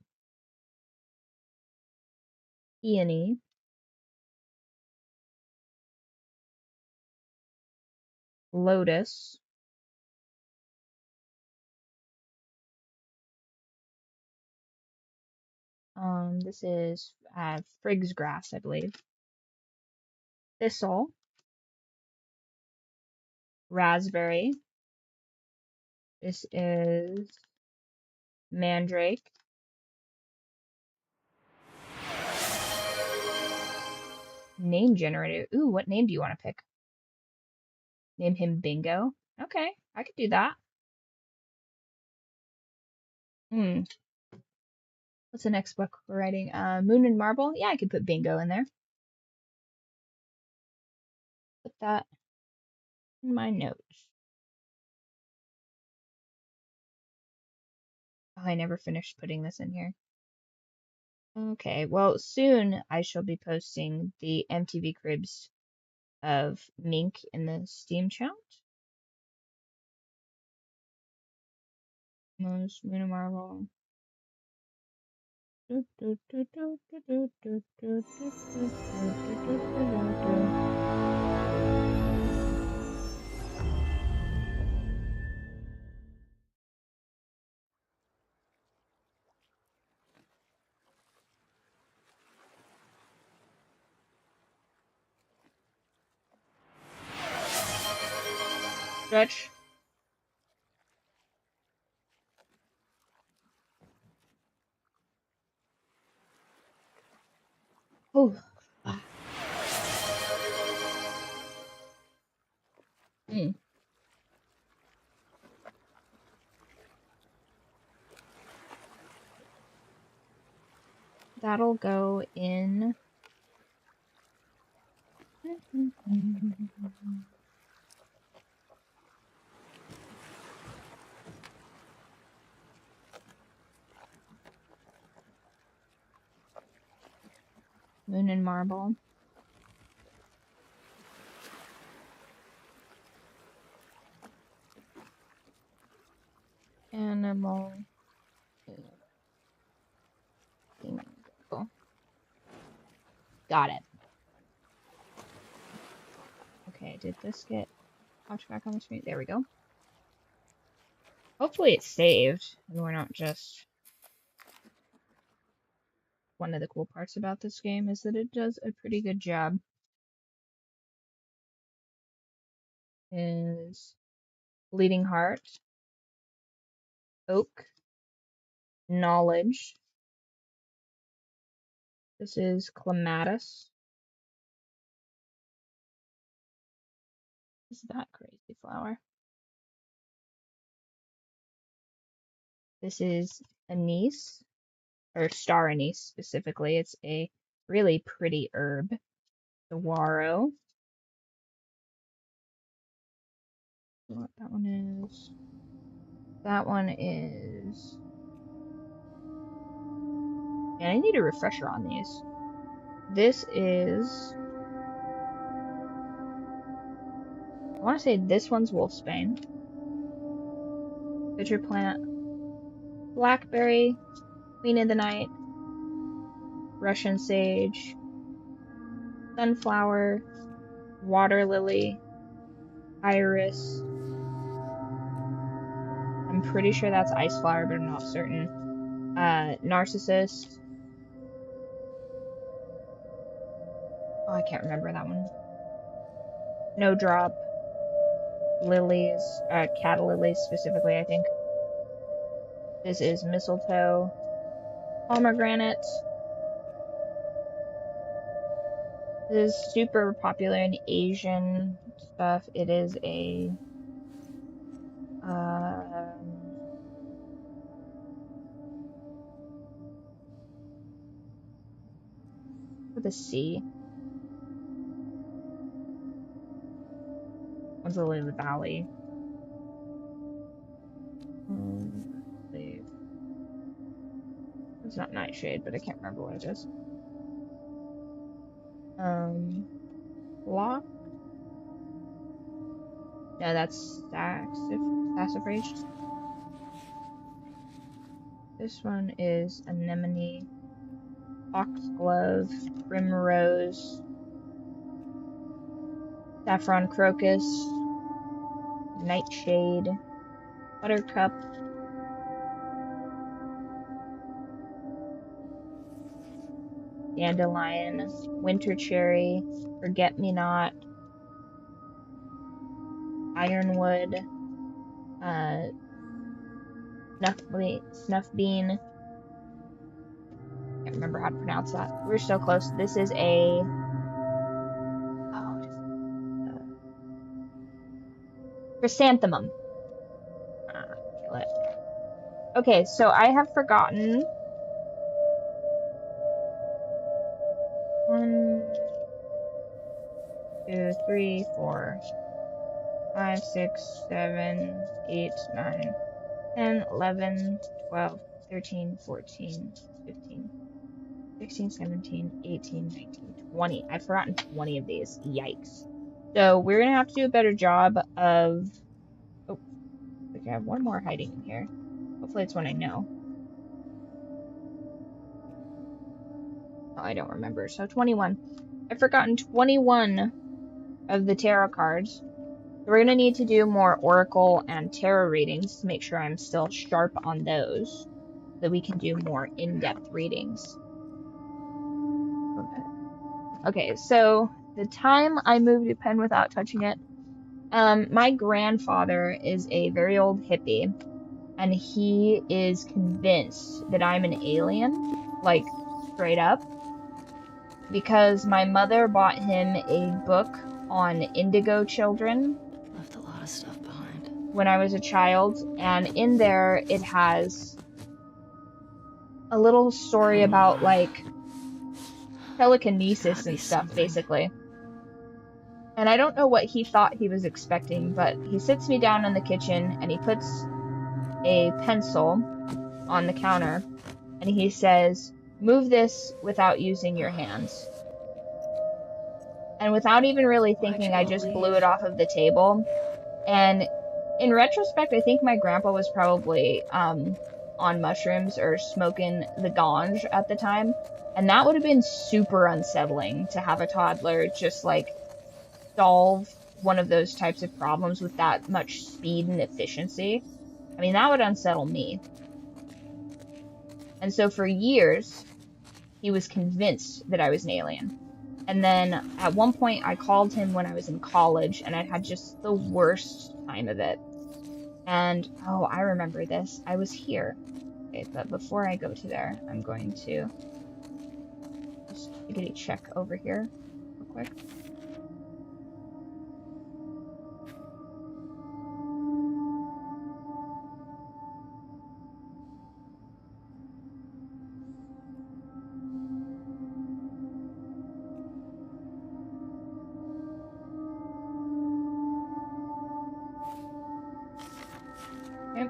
Peony. Lotus. This is Frig's grass, I believe. Thistle. Raspberry. This is Mandrake. Name generator. Ooh, what name do you want to pick? Name him Bingo. Okay, I could do that. Hmm. What's the next book we're writing? Moon and Marble? Yeah, I could put Bingo in there. Put that in my notes. Oh, I never finished putting this in here. Okay, well, soon I shall be posting the MTV Cribs of Mink in the Steam chat. Moon and Marble. Stretch. Oh. Mm. That'll go in. Moon and Marble. Animal. Bingo. Got it. Okay, did this get popped back on the screen? There we go. Hopefully it's saved and we're not just... One of the cool parts about this game is that it does a pretty good job. Is Bleeding Heart, Oak, Knowledge. This is Clematis. Is that crazy flower? This is anise, or star anise specifically. It's a really pretty herb. Saguaro. What that one is. That one is. And I need a refresher on these. This is. I want to say this one's Wolfsbane. Pitcher plant. Blackberry. Queen of the Night. Russian sage. Sunflower. Water lily. Iris. I'm pretty sure that's ice flower, but I'm not certain. Narcissus. Oh, I can't remember that one. Snowdrop. Lilies. Cattle lilies specifically, I think. This is mistletoe. Pomegranate. This is super popular in Asian stuff. It is a with a C. One's a Lily Valley. It's not Nightshade, but I can't remember what it is. Lock. No, that's sassafrage. This one is anemone, foxglove, primrose, saffron crocus, nightshade, buttercup, dandelion, winter cherry, forget-me-not, ironwood, snuff bean. Can't remember how to pronounce that. We're so close. This is a Chrysanthemum. Kill it. Okay, so I have forgotten. 1, 2, 3, 4, 5, 6, 7, 8, 9, 10, 11, 12, 13, 14, 15, 16, 17, 18, 19, 20. I've forgotten 20 of these. Yikes. So we're going to have to do a better job of... Oh, okay, I have one more hiding in here. Hopefully it's one I know. Oh, I don't remember. So 21. I've forgotten 21 of the tarot cards. So we're going to need to do more oracle and tarot readings to make sure I'm still sharp on those, so that we can do more in-depth readings. Okay, so the time I moved a pen without touching it. My grandfather is a very old hippie, and he is convinced that I'm an alien, like straight up, because my mother bought him a book on indigo children Left a lot of stuff behind. when I was a child, and in there it has a little story about like telekinesis and stuff, basically. And I don't know what he thought he was expecting, but he sits me down in the kitchen and he puts a pencil on the counter and he says, "Move this without using your hands." And without even really thinking, I just blew it off of the table. And in retrospect, I think my grandpa was probably on mushrooms or smoking the ganj at the time. And that would have been super unsettling to have a toddler just like solve one of those types of problems with that much speed and efficiency. I mean, that would unsettle me. And so for years, he was convinced that I was an alien. And then at one point, I called him when I was in college, and I had just the worst time of it. And, oh, I remember this. I was here. Okay, but before I go to there, I'm going to just get a check over here real quick. Okay.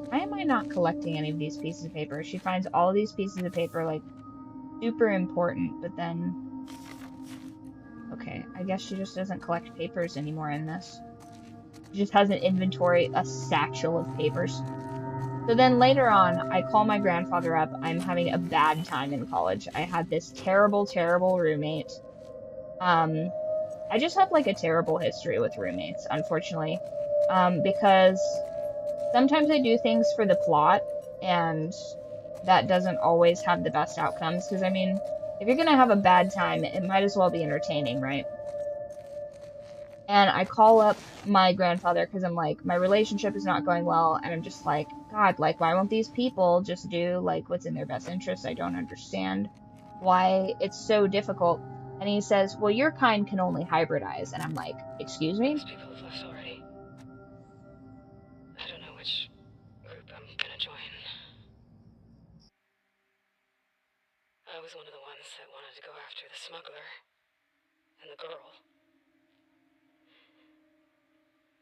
Why am I not collecting any of these pieces of paper? She finds all of these pieces of paper, like, super important, but then... Okay, I guess she just doesn't collect papers anymore in this. She just has an inventory, a satchel of papers. So then later on, I call my grandfather up. I'm having a bad time in college. I had this terrible, terrible roommate. I just have, like, a terrible history with roommates, unfortunately. Because sometimes I do things for the plot, and that doesn't always have the best outcomes. Because, I mean, if you're gonna have a bad time, it might as well be entertaining, right? And I call up my grandfather because I'm like, my relationship is not going well, and I'm just like, God, like, why won't these people just do, like, what's in their best interest? I don't understand why it's so difficult. And he says, well, your kind can only hybridize. And I'm like, excuse me? Most people have left already. I don't know which group I'm gonna join. I was one of the ones that wanted to go after the smuggler and the girl.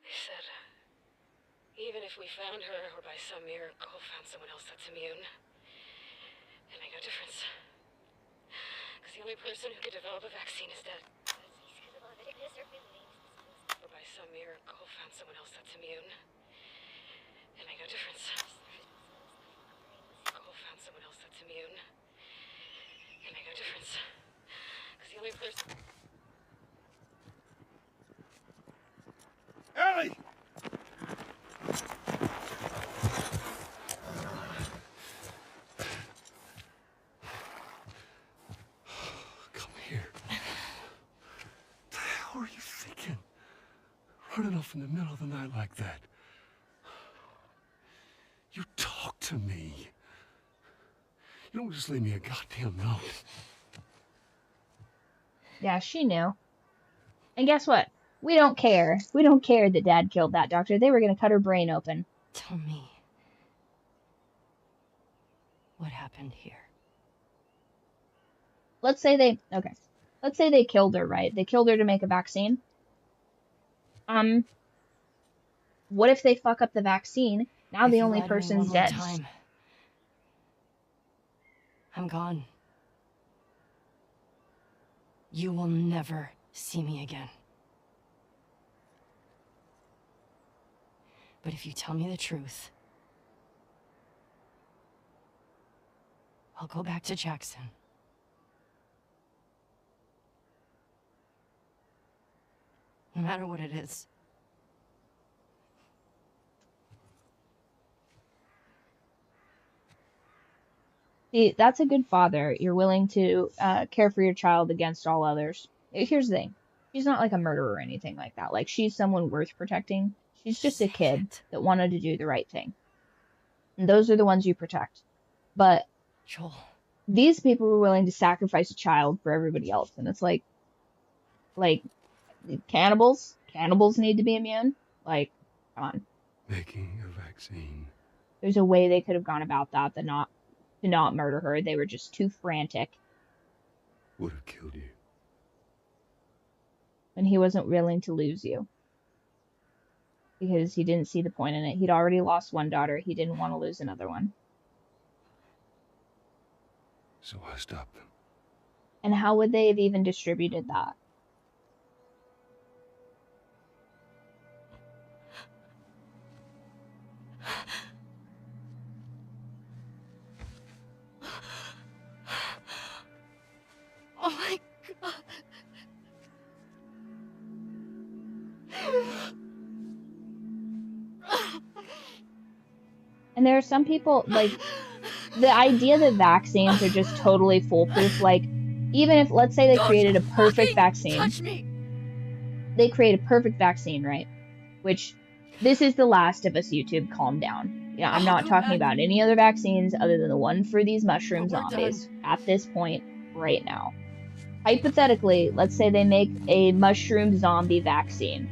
They said, even if we found her or by some miracle found someone else that's immune, it made no difference. Because the only person who could develop a vaccine is dead. Or by some miracle found someone else that's immune, it made no difference. Found someone else that's immune, it made no difference. Because the only person... Ellie! Come here. What the hell are you thinking? Running off in the middle of the night like that. You talk to me. You don't just leave me a goddamn note. Yeah, she knew. And guess what? We don't care. We don't care that Dad killed that doctor. They were going to cut her brain open. Tell me. What happened here? Let's say they... Okay. Let's say they killed her, right? They killed her to make a vaccine. What if they fuck up the vaccine? Now the only person's dead. Time, I'm gone. You will never see me again. But if you tell me the truth, I'll go back to Jackson. No matter what it is. See, that's a good father. You're willing to care for your child against all others. Here's the thing. She's not like a murderer or anything like that. Like, she's someone worth protecting. She's just a kid that wanted to do the right thing. And those are the ones you protect. But Joel, these people were willing to sacrifice a child for everybody else. And it's like cannibals? Cannibals need to be immune? Like, come on. Making a vaccine. There's a way they could have gone about that, to not murder her. They were just too frantic. Would have killed you. And he wasn't willing to lose you. Because he didn't see the point in it. He'd already lost one daughter. He didn't want to lose another one. So I stopped them. And how would they have even distributed that? oh my God. And there are some people, like, the idea that vaccines are just totally foolproof, like, even if, let's say they created a perfect vaccine. Touch me. They create a perfect vaccine, right? Which, this is the Last of Us YouTube, calm down. Yeah, I'm not talking about any other vaccines other than the one for these mushroom zombies at this point right now. Hypothetically, let's say they make a mushroom zombie vaccine.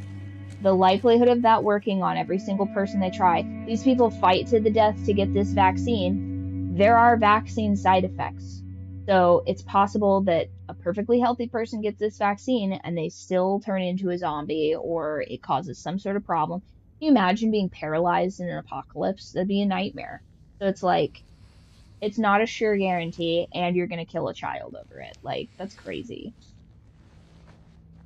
The likelihood of that working on every single person they try, these people fight to the death to get this vaccine. There are vaccine side effects. So it's possible that a perfectly healthy person gets this vaccine and they still turn into a zombie, or it causes some sort of problem. Can you imagine being paralyzed in an apocalypse? That'd be a nightmare. So it's like, it's not a sure guarantee, and you're gonna kill a child over it. Like, that's crazy.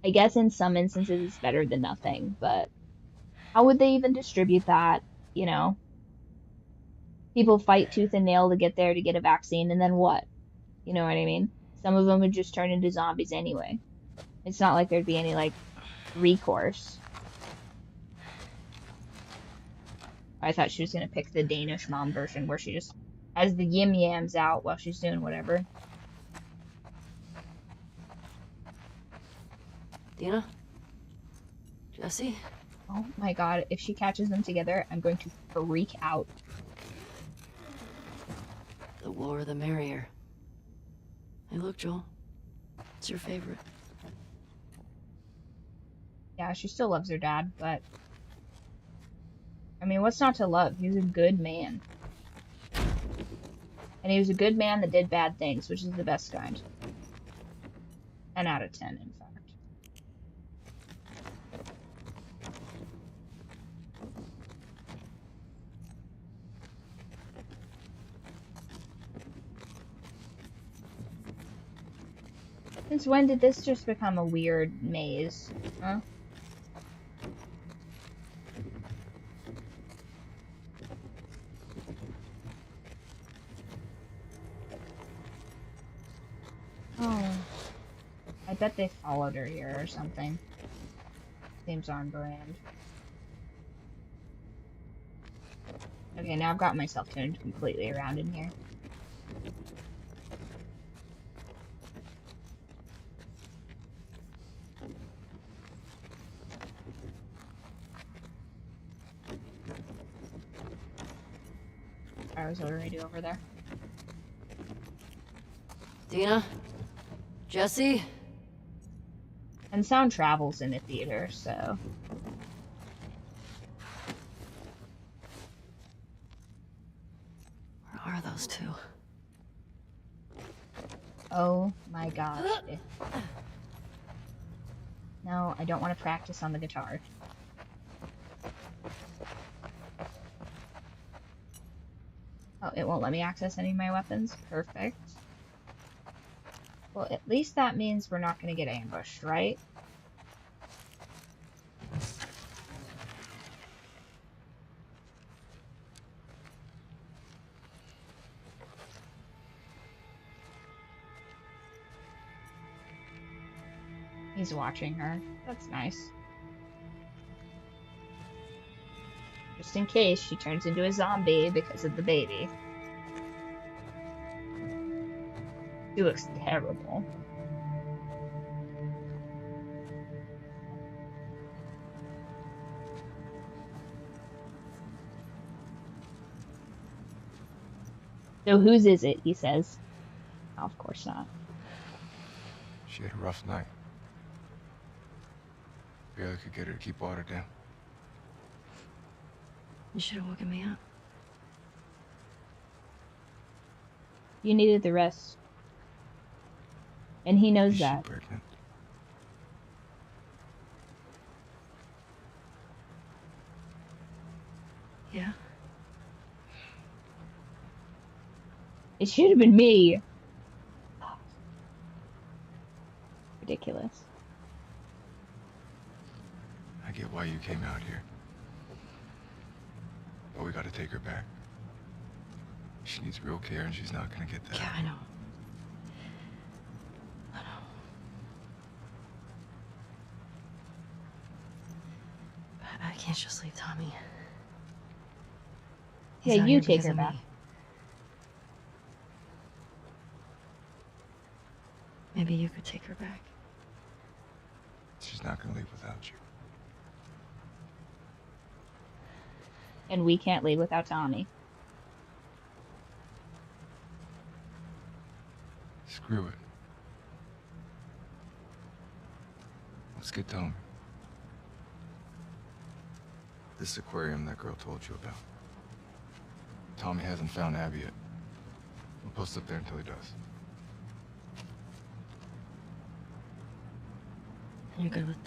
I guess in some instances it's better than nothing, but how would they even distribute that, you know? People fight tooth and nail to get there to get a vaccine, and then what? You know what I mean? Some of them would just turn into zombies anyway. It's not like there'd be any, like, recourse. I thought she was gonna pick the Danish mom version where she just has the yim yams out while she's doing whatever. Dina? Jesse? Oh my god, if she catches them together, I'm going to freak out. The more the merrier. Hey, look, Joel. It's your favorite. Yeah, she still loves her dad, but... I mean, what's not to love? He was a good man. And he was a good man that did bad things, which is the best kind. 10 out of 10, in fact. Since when did this just become a weird maze? Huh? Oh. I bet they followed her here or something. Seems on brand. Okay, now I've got myself turned completely around in here. I was already over there. Dina? Jesse? And sound travels in a theater, so. Where are those two? Oh my gosh. No, I don't want to practice on the guitar. Oh, it won't let me access any of my weapons. Perfect. Well, at least that means we're not going to get ambushed, right? He's watching her. That's nice. Just in case she turns into a zombie because of the baby. She looks terrible. So whose is it? He says. Oh, of course not. She had a rough night. Barely could get her to keep water down. You should have woken me up. You needed the rest. And he knows Is she that. pregnant? Yeah? It should have been me. Ridiculous. I get why you came out here. But we gotta take her back. She needs real care and she's not gonna get that. Yeah, I know. I know. But I can't just leave Tommy. He's Yeah, out you here take because her of back. me. Maybe you could take her back. She's not gonna leave without you. And we can't leave without Tommy. Screw it. Let's get Tommy. This aquarium that girl told you about. Tommy hasn't found Abby yet. We'll post up there until he does. And you're good with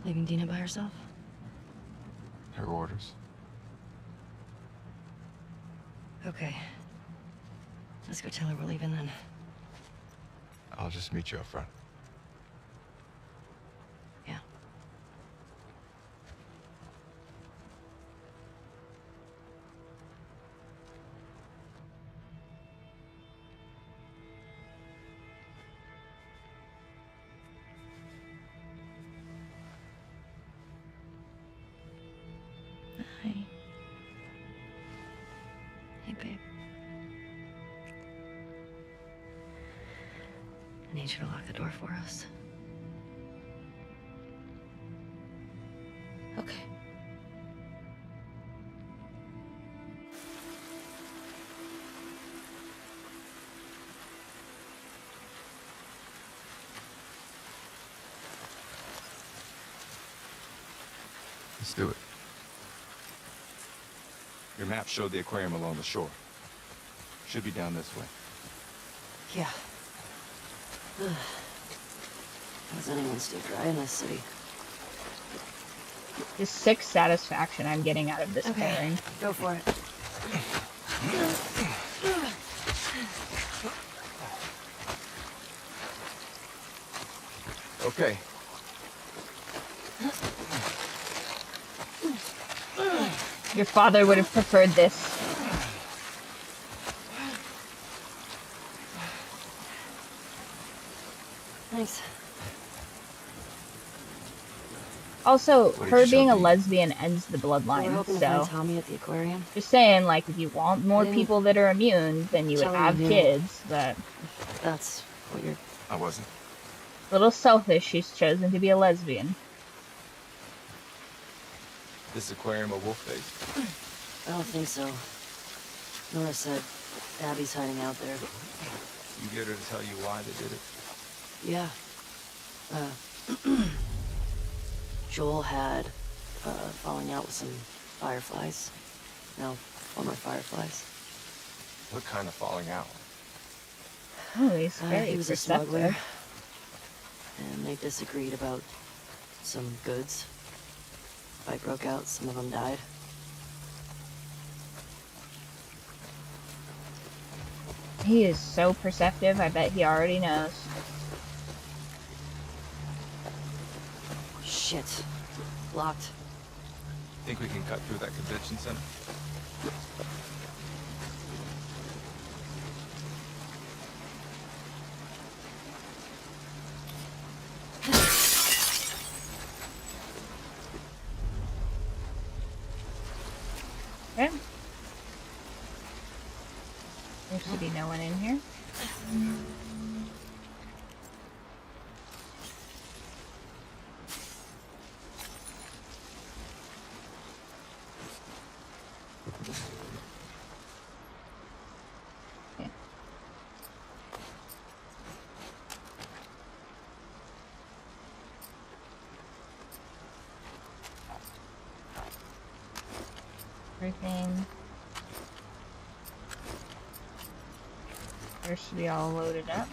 leaving Dina by herself? Her orders. Okay. Let's go tell her we're leaving then. I'll just meet you up front. Yeah. Hi. Hey, babe. I need you to lock the door for us. Okay. Let's do it. Your map showed the aquarium along the shore. Should be down this way. Yeah. How's anyone stay dry in this city? The sick satisfaction I'm getting out of this pairing. Go for it. Okay. Your father would have preferred this. Thanks. Also, What did her you being a show me? lesbian ends the We're bloodline, hoping to so find Tommy at the aquarium. just saying, like, if you want more Yeah. people that are immune, then you would Tell her have you do. kids, but That's what you're... I wasn't. a little selfish she's chosen to be a lesbian. This aquarium a wolf face? I don't think so. Nora said Abby's hiding out there. You get her to tell you why they did it? Yeah. Joel had falling out with some fireflies. No, former fireflies. What kind of falling out? Oh, he's very He was a perceptive. smuggler, and they disagreed about some goods. Fight broke out, some of them died. He is so perceptive, I bet he already knows. Shit. Locked. Think we can cut through that convention center? Okay. There should be no one in here. Okay. Everything. There should be all loaded up.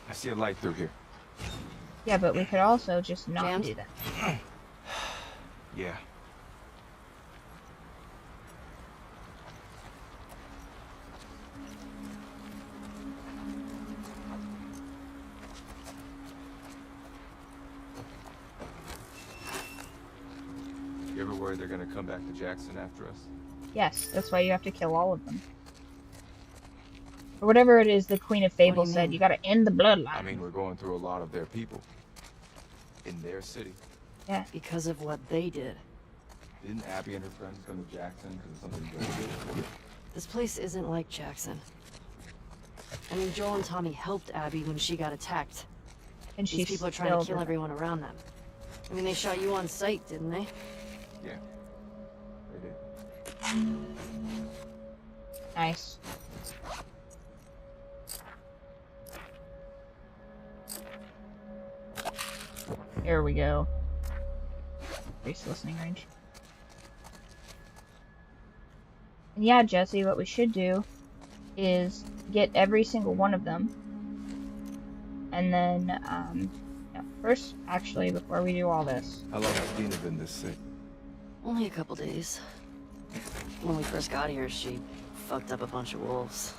I see a light through here. Yeah, but we could also just not Jammed? do that. Yeah. You ever worried they're gonna come back to Jackson after us? Yes, that's why you have to kill all of them. Or whatever it is the Queen of Fable you said, mean? you gotta end the bloodline. I mean, we're going through a lot of their people. In their city. Yeah. Because of what they did. Didn't Abby and her friends come to Jackson because of something they did? This place isn't like Jackson. I mean, Joel and Tommy helped Abby when she got attacked. And These she's people are trying still to kill everyone around them. I mean, they shot you on sight, didn't they? Yeah. They did. Nice. Here we go. Increase listening range. And yeah, Jesse, what we should do is get every single one of them. And then, yeah, first, actually, before we do all this. How long has Dina been this sick? Only a couple days. When we first got here, she fucked up a bunch of wolves.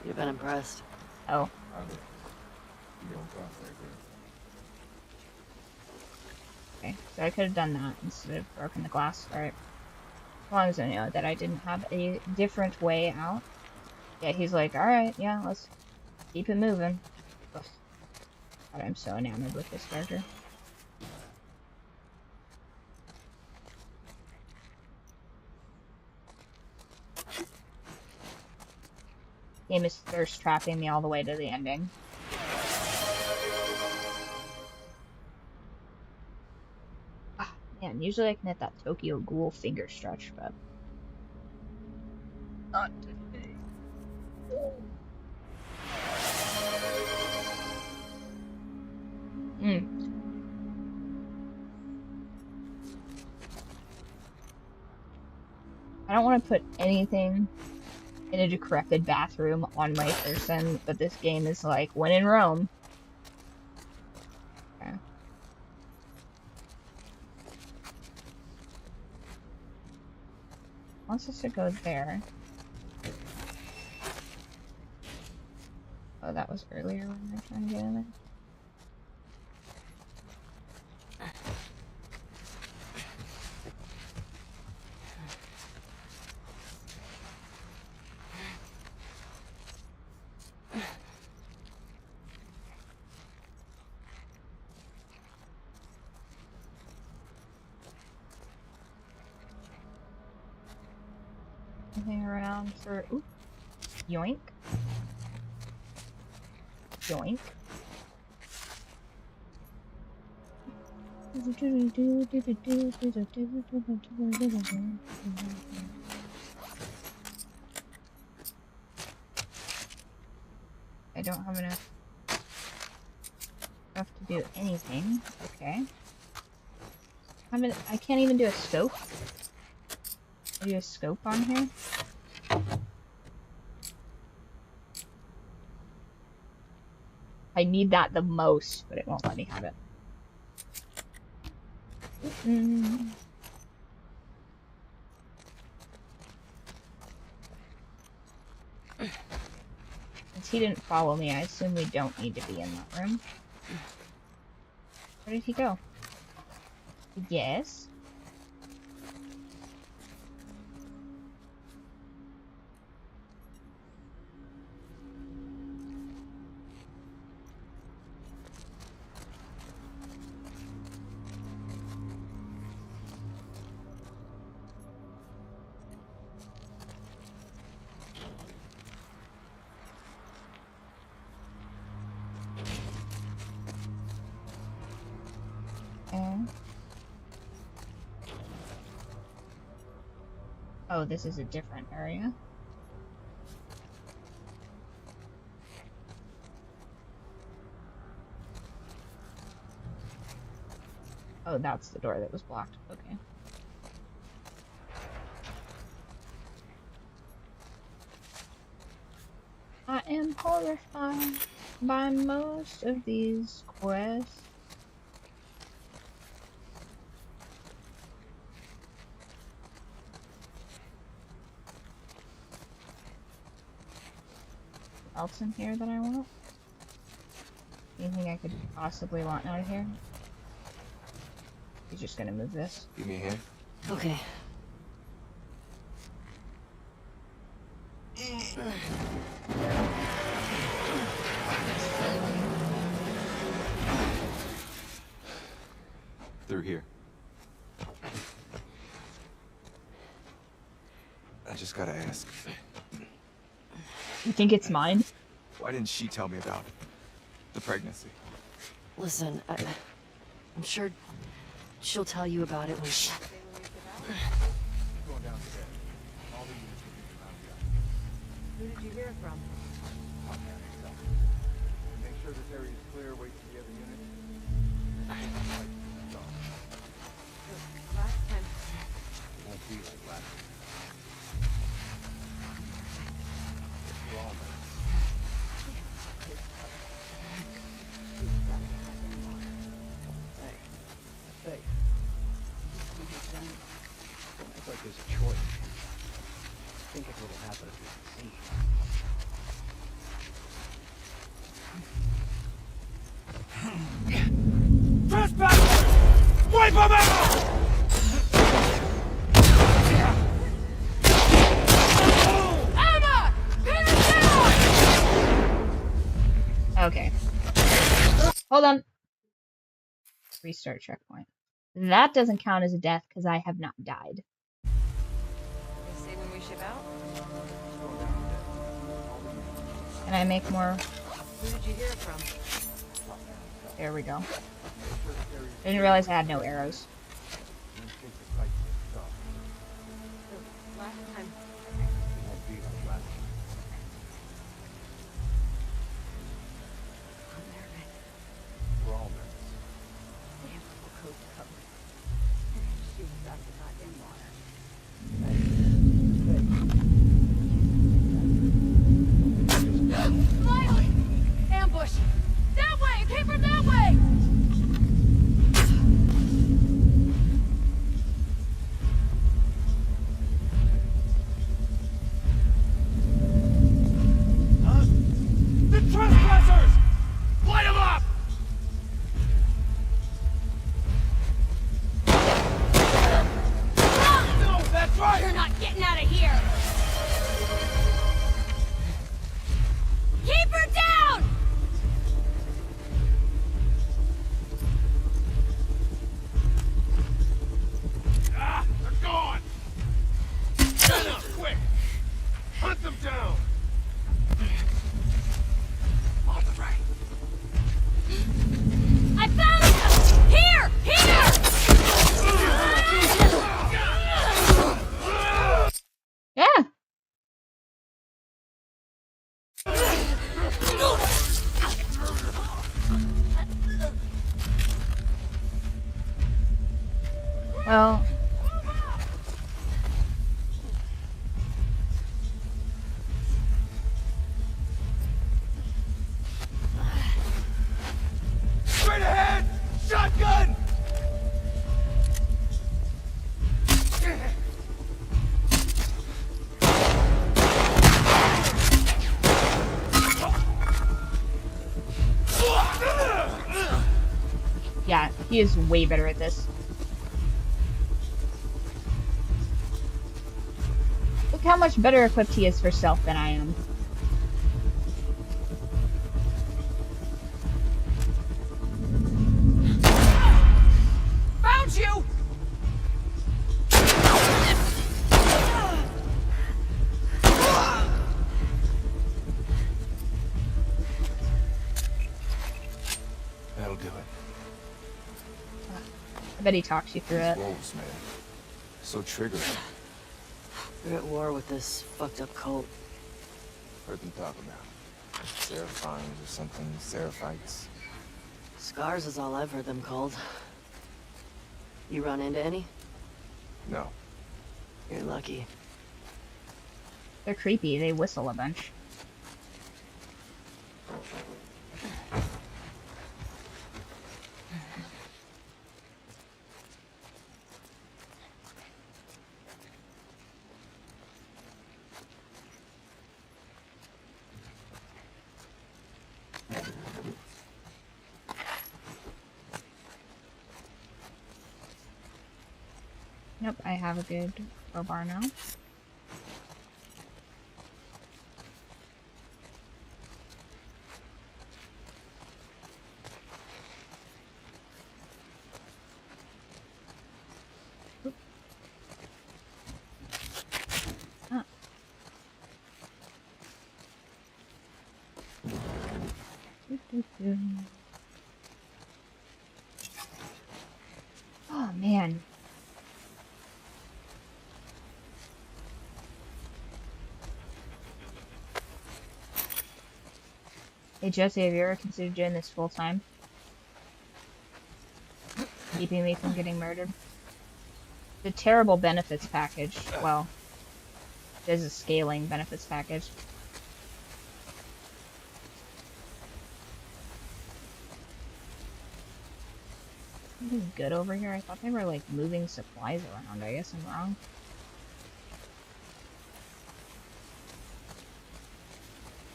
You'd have been impressed. Oh, I bet. You don't talk like that. okay. So I could have done that instead of broken the glass. Alright. As long as I know that I didn't have a different way out. Yeah, he's like, alright, yeah, let's keep it moving. Ugh. God, I'm so enamored with this character. Game is thirst trapping me all the way to the ending. Ah, man, usually I can hit that Tokyo Ghoul finger stretch, but not today. I don't want to put anything in a decrepit bathroom on my person, but this game is like, when in Rome. Okay. Wants us to go there. Oh, that was earlier when we were trying to get in there. Anything around for... Ooh. Yoink. Yoink. I don't have enough stuff to do anything. Okay. I can't even do a scope. Can I do a scope on here? I need that the most, but it won't let me have it. Since he didn't follow me, I assume we don't need to be in that room. Where did he go? Yes. Oh, this is a different area. Oh, that's the door that was blocked. Okay. I am horrified by most of these quests. Else in here that I want? Anything I could possibly want out of here? He's just gonna move this. Give me a hand. Okay. Through here. I just gotta ask. You think it's mine? Why didn't she tell me about the pregnancy? Listen, I'm sure she'll tell you about it when she... Going downstairs. All the units will be found here. Who did you hear from? Make sure this area is clear. Wait for the other units. Last time. It won't be like last time. We're all there. Hey. Don't act like there's a choice. Think of what'll happen if we succeed. Trespassers! Wipe them out! Emma! Pin it down! Okay. Hold on. Restart checkpoint. That doesn't count as a death because I have not died. They say when we ship out? Can I make more? Who did you hear it from? There we go. I didn't realize I had no arrows. Last time. It won't be like last time. I'm nervous. We're all nervous. Damn, the coast covered. She was out of the goddamn water. Smiley! Ambush! That way! It came from that way! Well, Straight ahead! Shotgun! yeah, he is way better at this. Look how much better equipped he is for stealth than I am. Found you! That'll do it. I bet he talks you through These it. wolves, man. So triggered. They're at war with this fucked up cult. Heard them talk about. Seraphines or something. Seraphites. Scars is all I've heard them called. You run into any? No. You're lucky. They're creepy. They whistle a bunch. Nope, I have a good crowbar now. Oop. Ah. Oh man. Hey Jesse, have you ever considered doing this full time? Keeping me from getting murdered? The terrible benefits package. Well, there's a scaling benefits package. Something good over here? I thought they were like moving supplies around. I guess I'm wrong.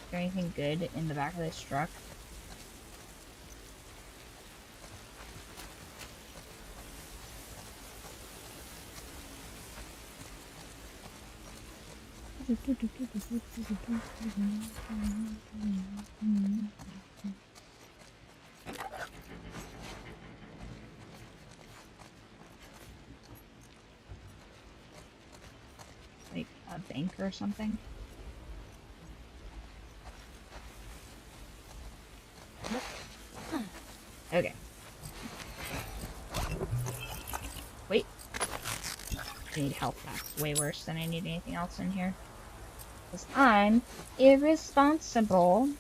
Is there anything good in the back of this truck? Like a bank or something? Okay. Wait. I need health packs. Way worse than I need anything else in here. Because I'm irresponsible.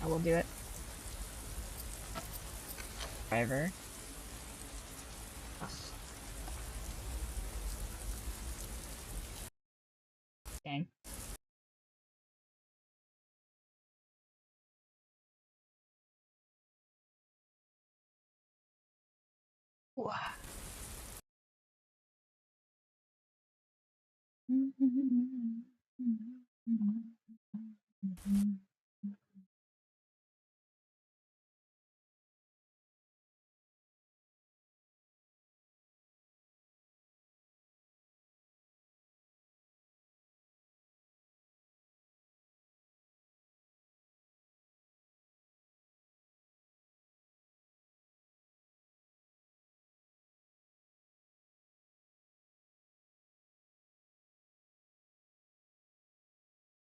I will do it. Driver. Us. Dang. Whoa.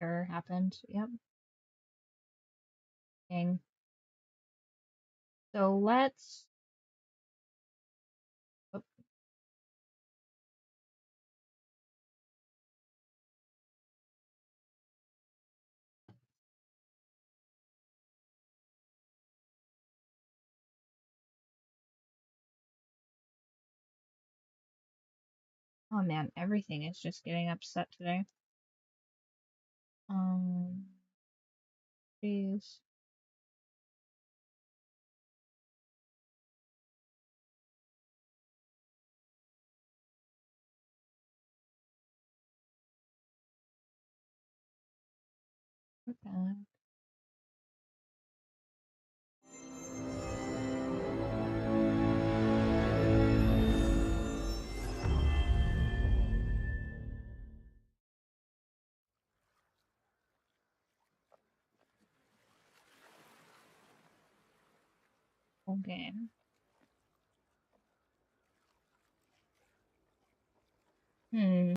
Error happened. Yep. Dang. So let's. Oh, oh man, everything is just getting upset today. Jeez. Okay. Okay. Hmm.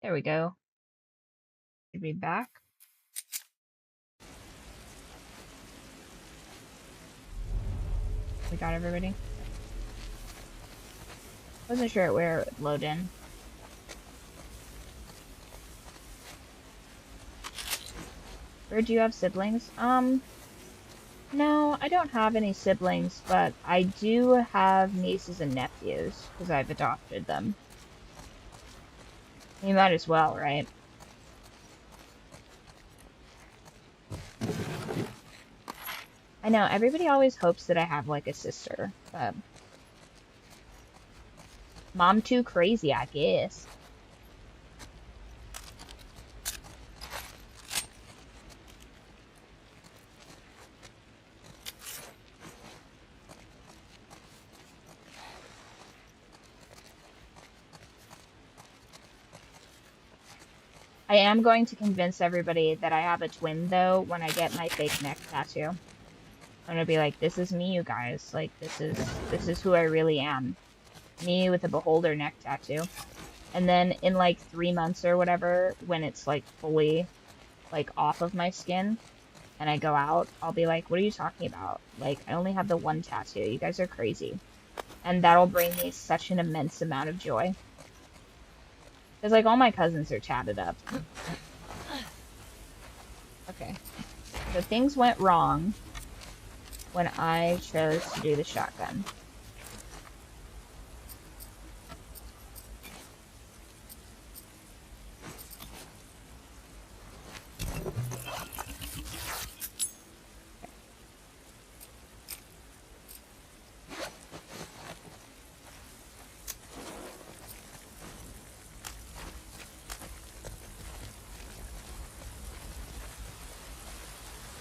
There we go. Should be back. We got everybody? Wasn't sure where it would load in. Byrd, do you have siblings? No, I don't have any siblings, but I do have nieces and nephews, because I've adopted them. You might as well, right? I know, everybody always hopes that I have, like, a sister, but... Mom too crazy, I guess. I am going to convince everybody that I have a twin, though, when I get my fake neck tattoo. I'm gonna be like, this is me, you guys. Like, this is who I really am. Me with a beholder neck tattoo. And then in, like, 3 months or whatever, when it's, like, fully, like, off of my skin, and I go out, I'll be like, what are you talking about? Like, I only have the one tattoo. You guys are crazy. And that'll bring me such an immense amount of joy. Because, like, all my cousins are tatted up. Okay. So things went wrong when I chose to do the shotgun.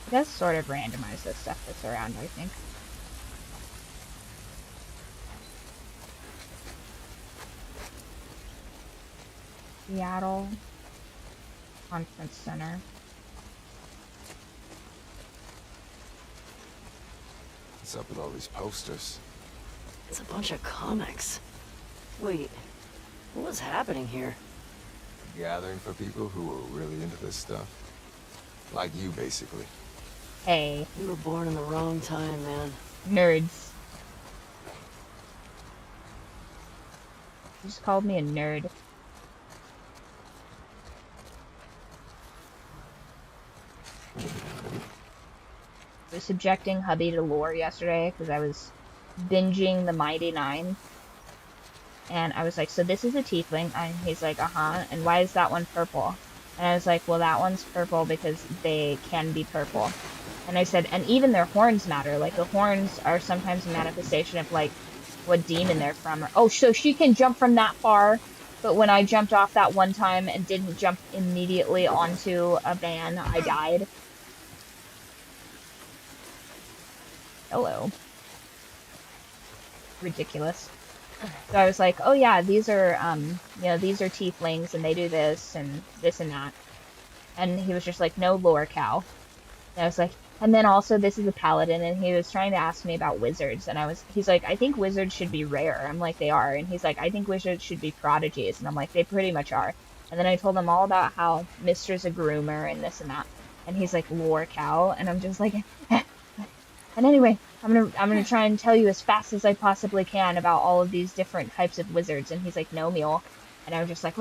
It does sort of randomize the stuff that's around, I think. Seattle Conference Center. What's up with all these posters? It's a bunch of comics. Wait, what was happening here? Gathering for people who are really into this stuff. Like you, basically. Hey. You were born in the wrong time, man. Nerds. You just called me a nerd. I was subjecting hubby to lore yesterday because I was binging the Mighty Nine. And I was like, so this is a tiefling? And he's like, uh-huh. And why is that one purple? And I was like, well, that one's purple because they can be purple. And I said, and even their horns matter. Like, the horns are sometimes a manifestation of, like, what demon they're from. Or, oh, so she can jump from that far. But when I jumped off that one time and didn't jump immediately onto a van, I died. Hello. Ridiculous. So I was like, oh yeah, these are, you know, these are tieflings and they do this and that. And he was just like, no lore, cow. And I was like, and then also this is a paladin, and he was trying to ask me about wizards, and he's like, I think wizards should be rare. I'm like, they are. And he's like, I think wizards should be prodigies. And I'm like, they pretty much are. And then I told him all about how Mister's a groomer and this and that. And he's like, lore, cow. And I'm just like, and anyway, I'm gonna try and tell you as fast as I possibly can about all of these different types of wizards. And he's like, no, mule. And I was just like,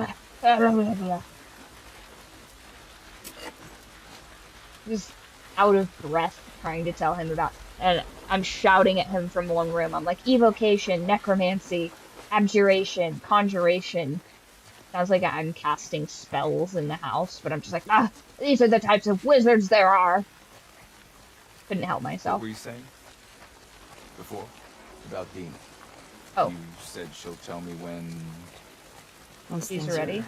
just out of breath trying to tell him about, and I'm shouting at him from one room. I'm like, evocation, necromancy, abjuration, conjuration. Sounds like I'm casting spells in the house, but I'm just like, these are the types of wizards there are. Couldn't help myself. What were you saying? Before? About Dina. Oh. You said she'll tell me when... Once These things are ready?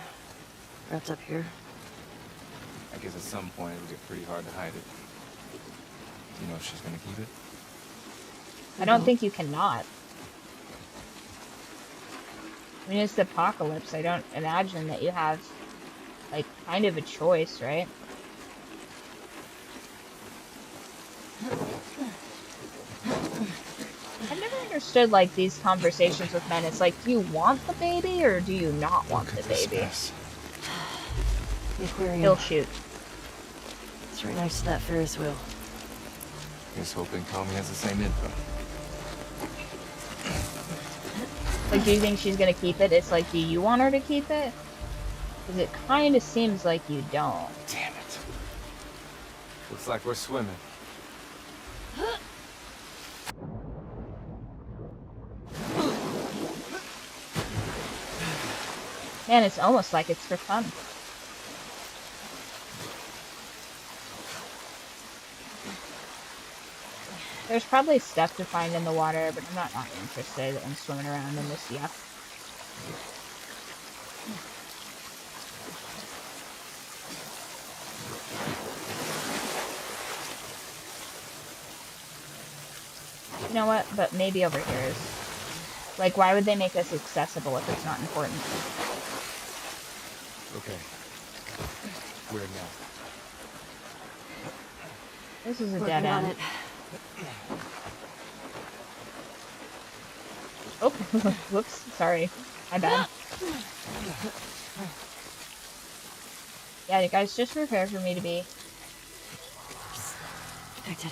Wrapped up here. I guess at some point it'll get pretty hard to hide it. You know if she's gonna keep it? I don't think you cannot. I mean, it's the apocalypse. I don't imagine that you have, like, kind of a choice, right? I've never understood, like, these conversations with men. It's like, do you want the baby or do you not want the baby? The aquarium. He'll shoot. It's right next to that Ferris wheel. Here's hoping Tommy has the same info. Like, do you think she's gonna keep it? It's like, do you want her to keep it? Because it kind of seems like you don't. Damn it. Looks like we're swimming. Man, it's almost like it's for fun. There's probably stuff to find in the water, but I'm not interested in swimming around in this yuck. You know what? But maybe over here is... Like, why would they make this accessible if it's not important? Okay. Where now? This is a Working dead on end. it. Oh, whoops, sorry. My bad. Yeah, you guys just prepare for me to be... Detected.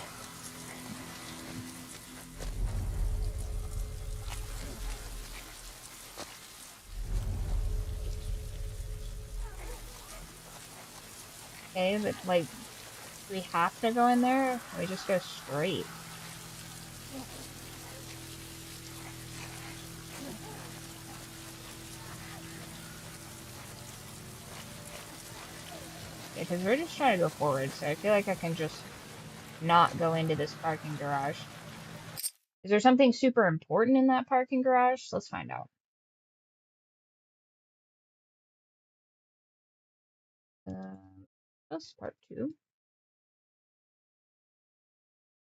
Okay, but, like, we have to go in there? Or we just go straight? Because we're just trying to go forward, so I feel like I can just not go into this parking garage. Is there something super important in that parking garage? Let's find out. That's part 2.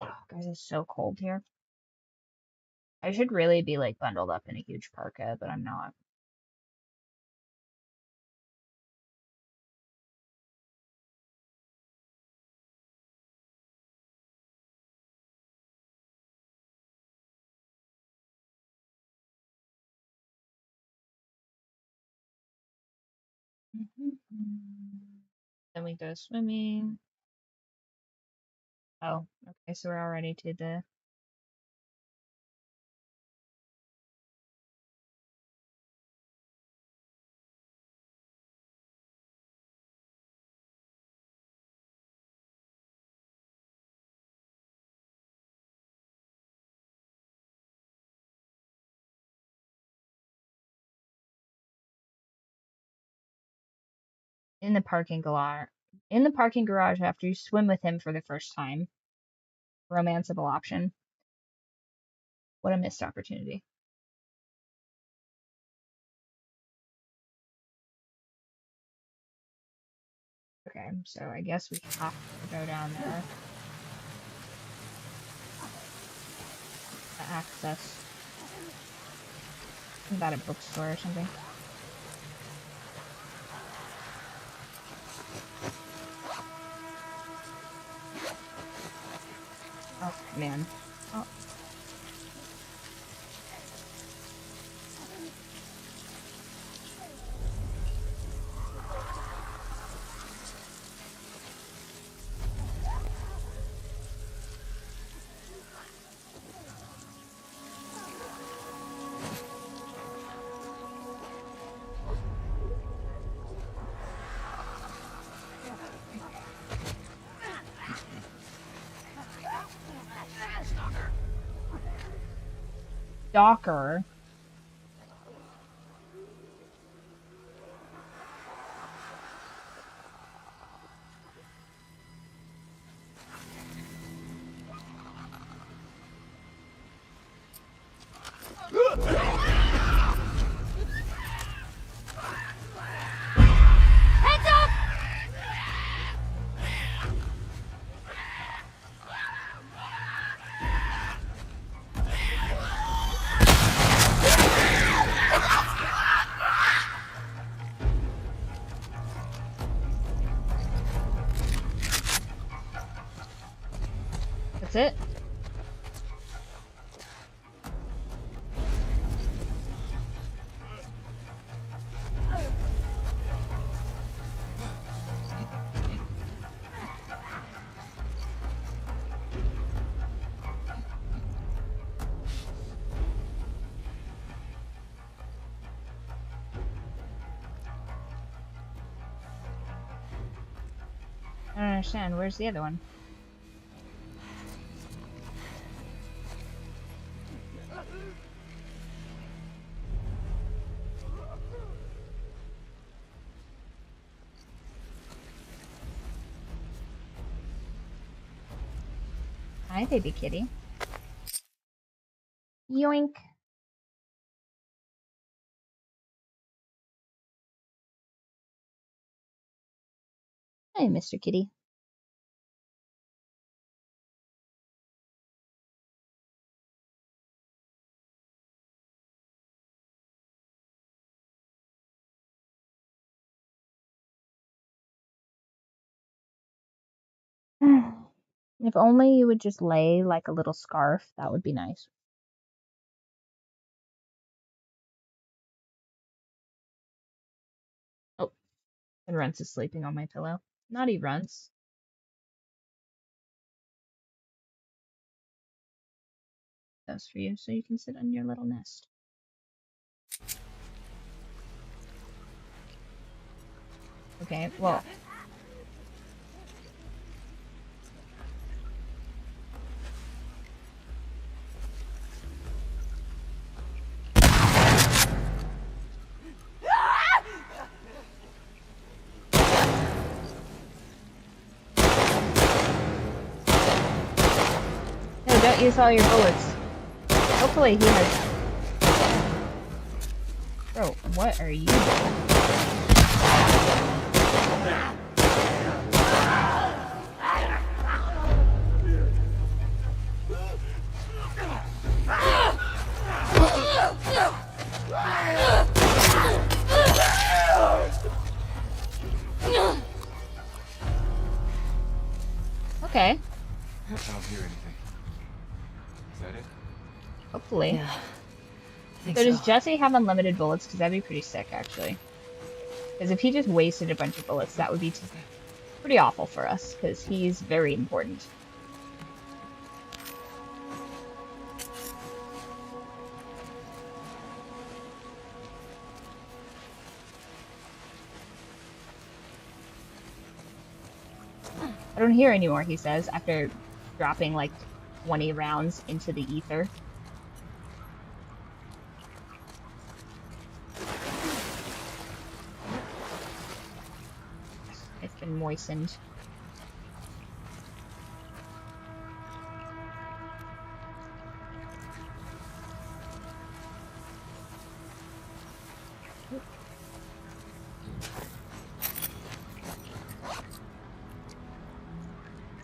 Oh, guys, it's so cold here. I should really be, like, bundled up in a huge parka, but I'm not. Then we go swimming. Oh, okay, so we're already to the... In the parking garage. In the parking garage after you swim with him for the first time. Romanceable option. What a missed opportunity. Okay, so I guess we have to go down there to access. Isn't that a bookstore or something? Oh, man. Oh. Docker. Heads up! That's it? I don't understand. Where's the other one? Hi, baby kitty. Yoink. Hi, Mr. Kitty. If only you would just lay like a little scarf, that would be nice. Oh, and Runts is sleeping on my pillow. Naughty Runts. That's for you, so you can sit on your little nest. Okay, well. No, don't use all your bullets. Hopefully he has... Bro, what are you doing? Okay. I don't hear anything. Is that it? Hopefully. Yeah. I think So does Jesse have unlimited bullets? Because that'd be pretty sick, actually. Because if he just wasted a bunch of bullets, that would be pretty awful for us. Because he's very important. I don't hear anymore, he says, after dropping like 20 rounds into the ether. It's been moistened.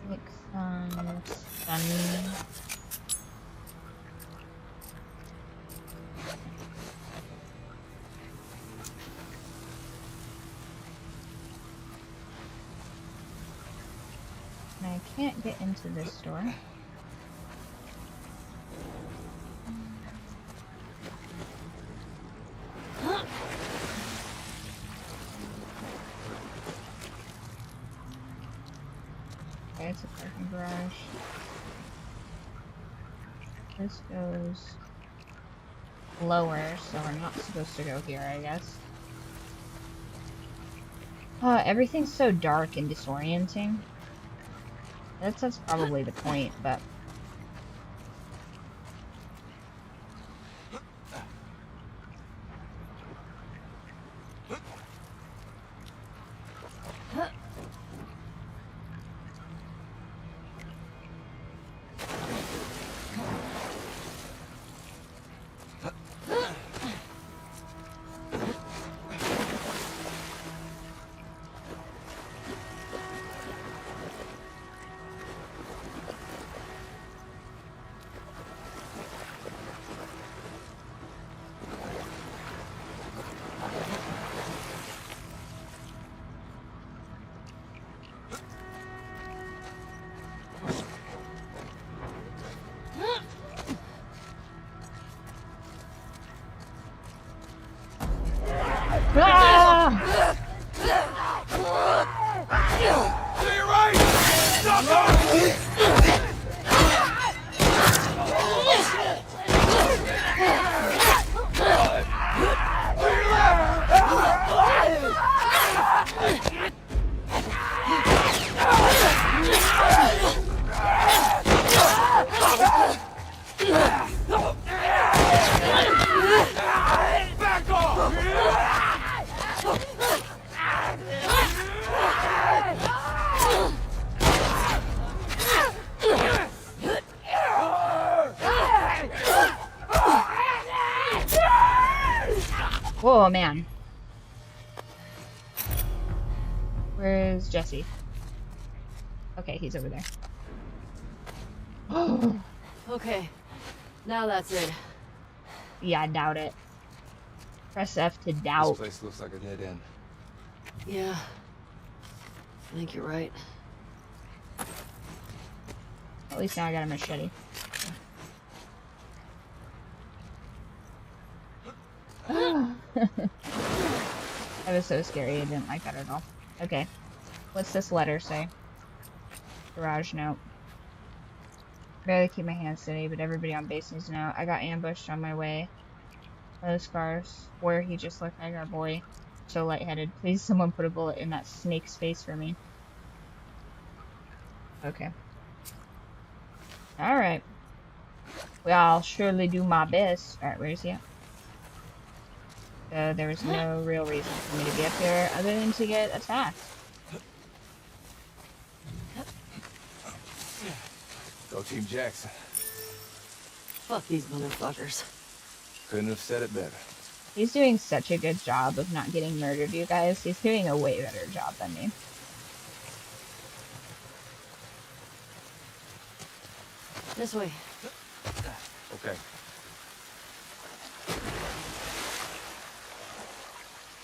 Make some stun. I can't get into this door. Okay, it's a parking garage. This goes lower, so we're not supposed to go here, I guess. Everything's so dark and disorienting. That's probably the point, but... Ah! To your right! Stop! To your left! Oh, man. Where is Jesse? Okay, he's over there. Okay, now that's it. Yeah, I doubt it. Press F to This doubt. place looks like a dead end. Yeah, I think you're right. At least now I got a machete. That was so scary. I didn't like that at all. Okay. What's this letter say? Garage note. Barely keep my hands steady, but everybody on base needs to know. I got ambushed on my way. One of those cars where he just looked like our boy. So lightheaded. Please someone put a bullet in that snake's face for me. Okay. Alright. Well, I'll surely do my best. Alright, where is he at? So there was no real reason for me to be up here other than to get attacked. Go Team Jackson. Fuck these motherfuckers. Couldn't have said it better. He's doing such a good job of not getting murdered, you guys. He's doing a way better job than me. This way. Okay.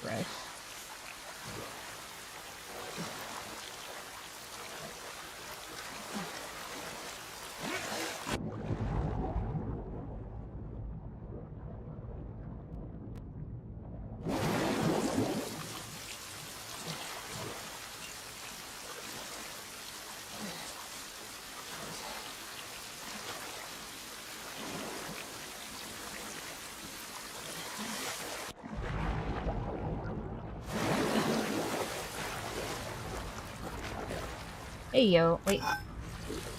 Right. Hey, yo. Wait.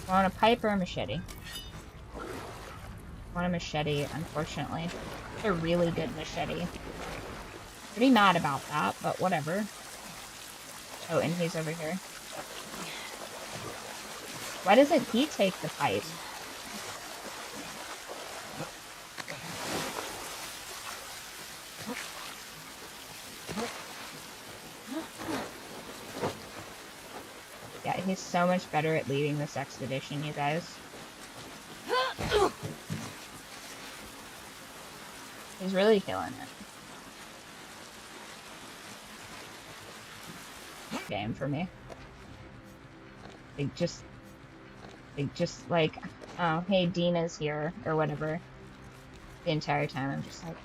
Want a pipe or a machete? Want a machete, unfortunately. It's a really good machete. Pretty mad about that, but whatever. Oh, and he's over here. Why doesn't he take the pipe? Yeah, he's so much better at leading this expedition, you guys. He's really killing it. Game for me. They just like, oh, hey, Dina's here, or whatever. The entire time, I'm just like,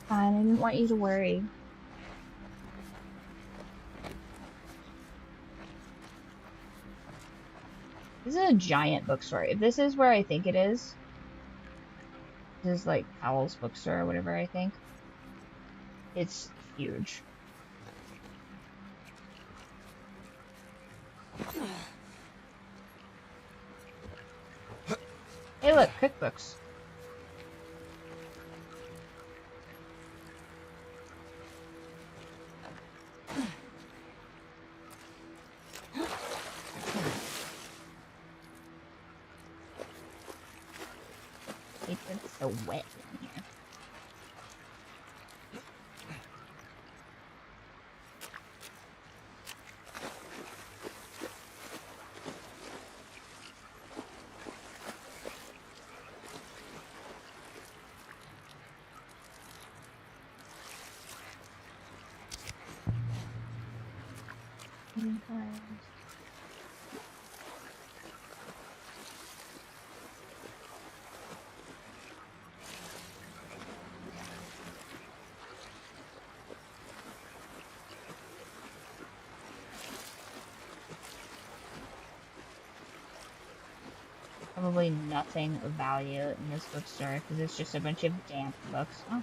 fine, I didn't want you to worry. This is a giant bookstore. If this is where I think it is, this is like Powell's bookstore or whatever, I think. It's huge. Hey, look, cookbooks. It's so wet in here. Probably nothing of value in this bookstore because it's just a bunch of damp books. Oh.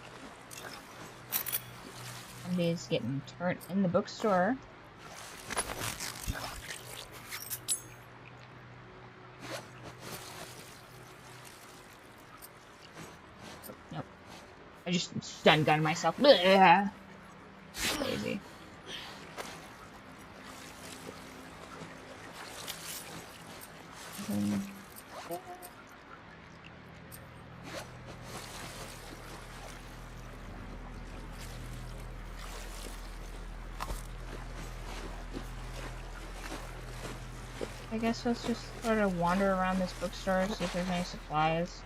Somebody's getting turned in the bookstore. Nope. I just stun gunned myself. Blech. Crazy. I guess let's just sort of wander around this bookstore, see if there's any supplies.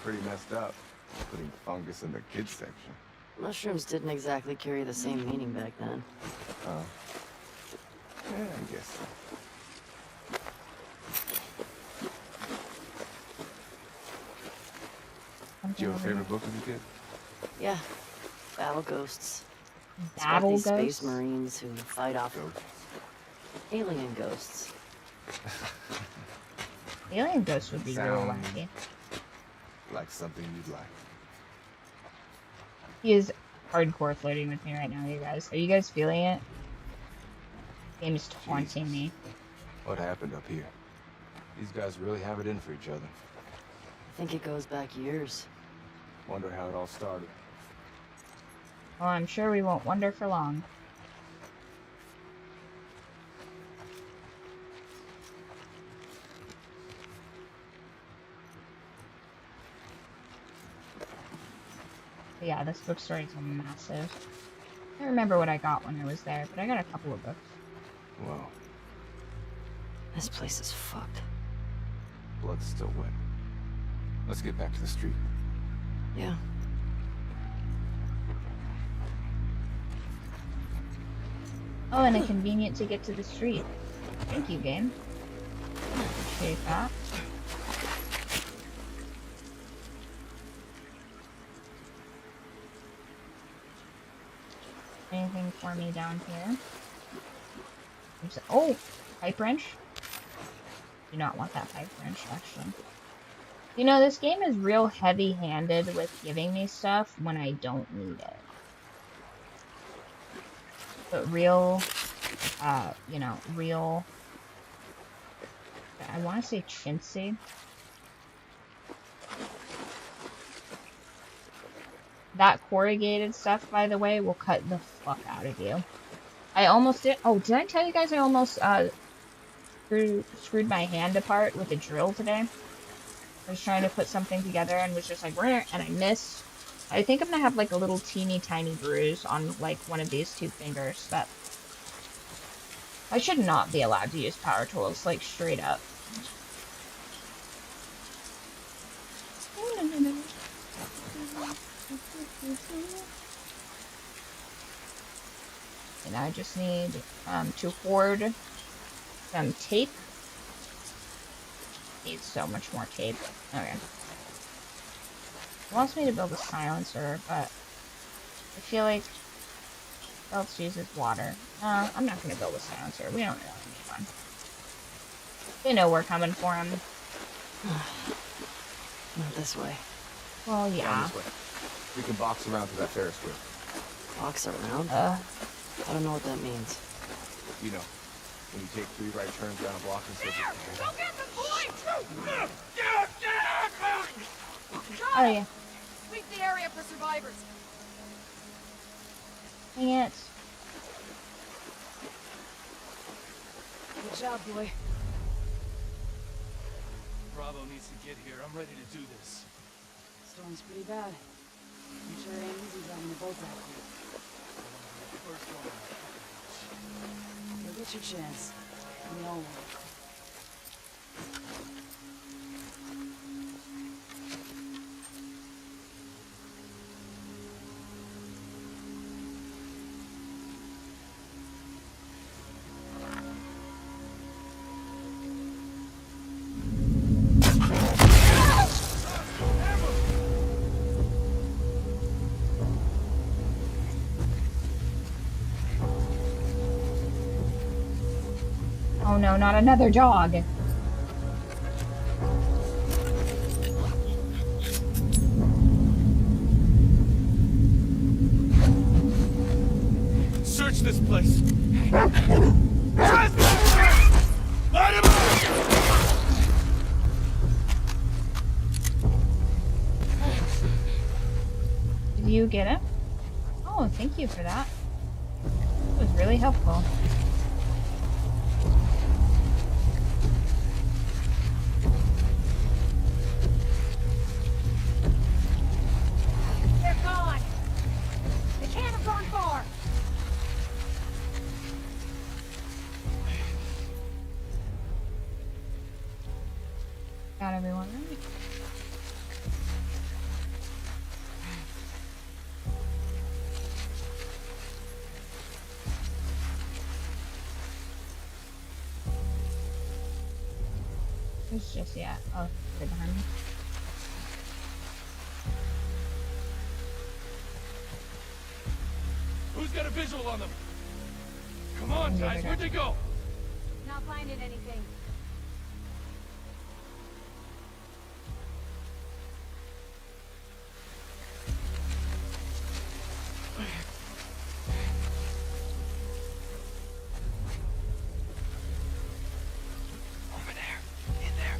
Pretty messed up. Putting fungus in the kids section. Mushrooms didn't exactly carry the same meaning back then. Yeah, I guess so. Do you have a favorite book as a kid? Yeah. Battle ghosts. It's about Battle these ghosts? space marines who fight off Ghosts. alien ghosts. Alien ghosts would be real Sounds- wacky. Like something you'd like. He is hardcore flirting with me right now, you guys. Are you guys feeling it? Game is taunting me. What happened up here? These guys really have it in for each other. I think it goes back years. Wonder how it all started. Well, I'm sure we won't wonder for long. But yeah, this bookstore is massive. I don't remember what I got when I was there, but I got a couple of books. Whoa, This place is fucked. blood's still wet. Let's get back to the street. Yeah. Oh, and a convenient to get to the street. Thank you, game. Appreciate that. Anything for me down here? Oh, pipe wrench. Do not want that pipe wrench, actually. You know, this game is real heavy-handed with giving me stuff when I don't need it. But real, you know, real, I want to say chintzy. That corrugated stuff, by the way, will cut the fuck out of you. I almost did, oh, did I tell you guys I almost, screwed my hand apart with a drill today? I was trying to put something together and was just like, "Rrr," and I missed. I think I'm gonna have like a little teeny tiny bruise on like one of these two fingers that I should not be allowed to use power tools, like straight up. And I just need to hoard some tape. Need so much more tape. Okay. It wants me to build a silencer, but I feel like else uses water. I'm not gonna build a silencer. We don't really need one. They know we're coming for them. Not this way. Well, Down yeah. this way. We can box around to that Ferris wheel. Box around? I don't know what that means. You know, when you take 3 right turns around a block instead of... Go get the boy! Oh yeah. Sweep the area for survivors. Dang it. Good job, boy. Bravo needs to get here. I'm ready to do this. Storm's pretty bad. I'm sure it ain't easy driving the boats out here. First one. You'll get your chance. We all will. Oh no, not another dog. Search this place. Let him out! Did you get it? Oh, thank you for that. It was really helpful. everyone, right? Who's Jesse at? Oh, right behind me. Who's got a visual on them? Come on, guys, where'd they go? Not finding anything. Over there. In there.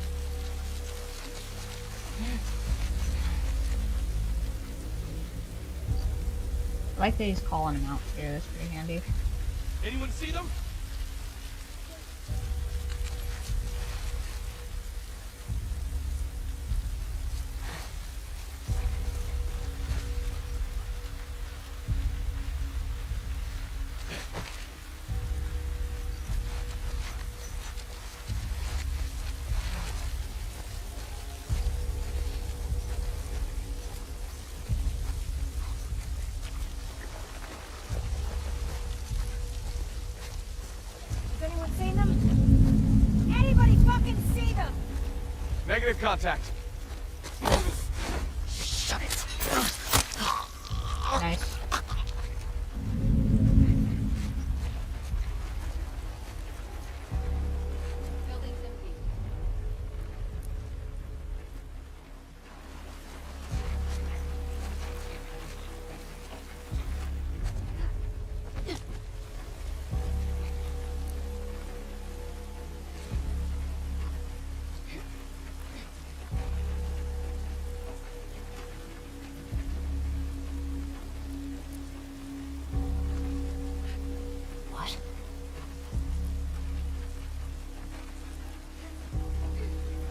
I like that he's calling him out too. That's pretty handy. Anyone see them? Has anyone seen them? Anybody fucking see them? Negative contact. Nice. Building's empty. What?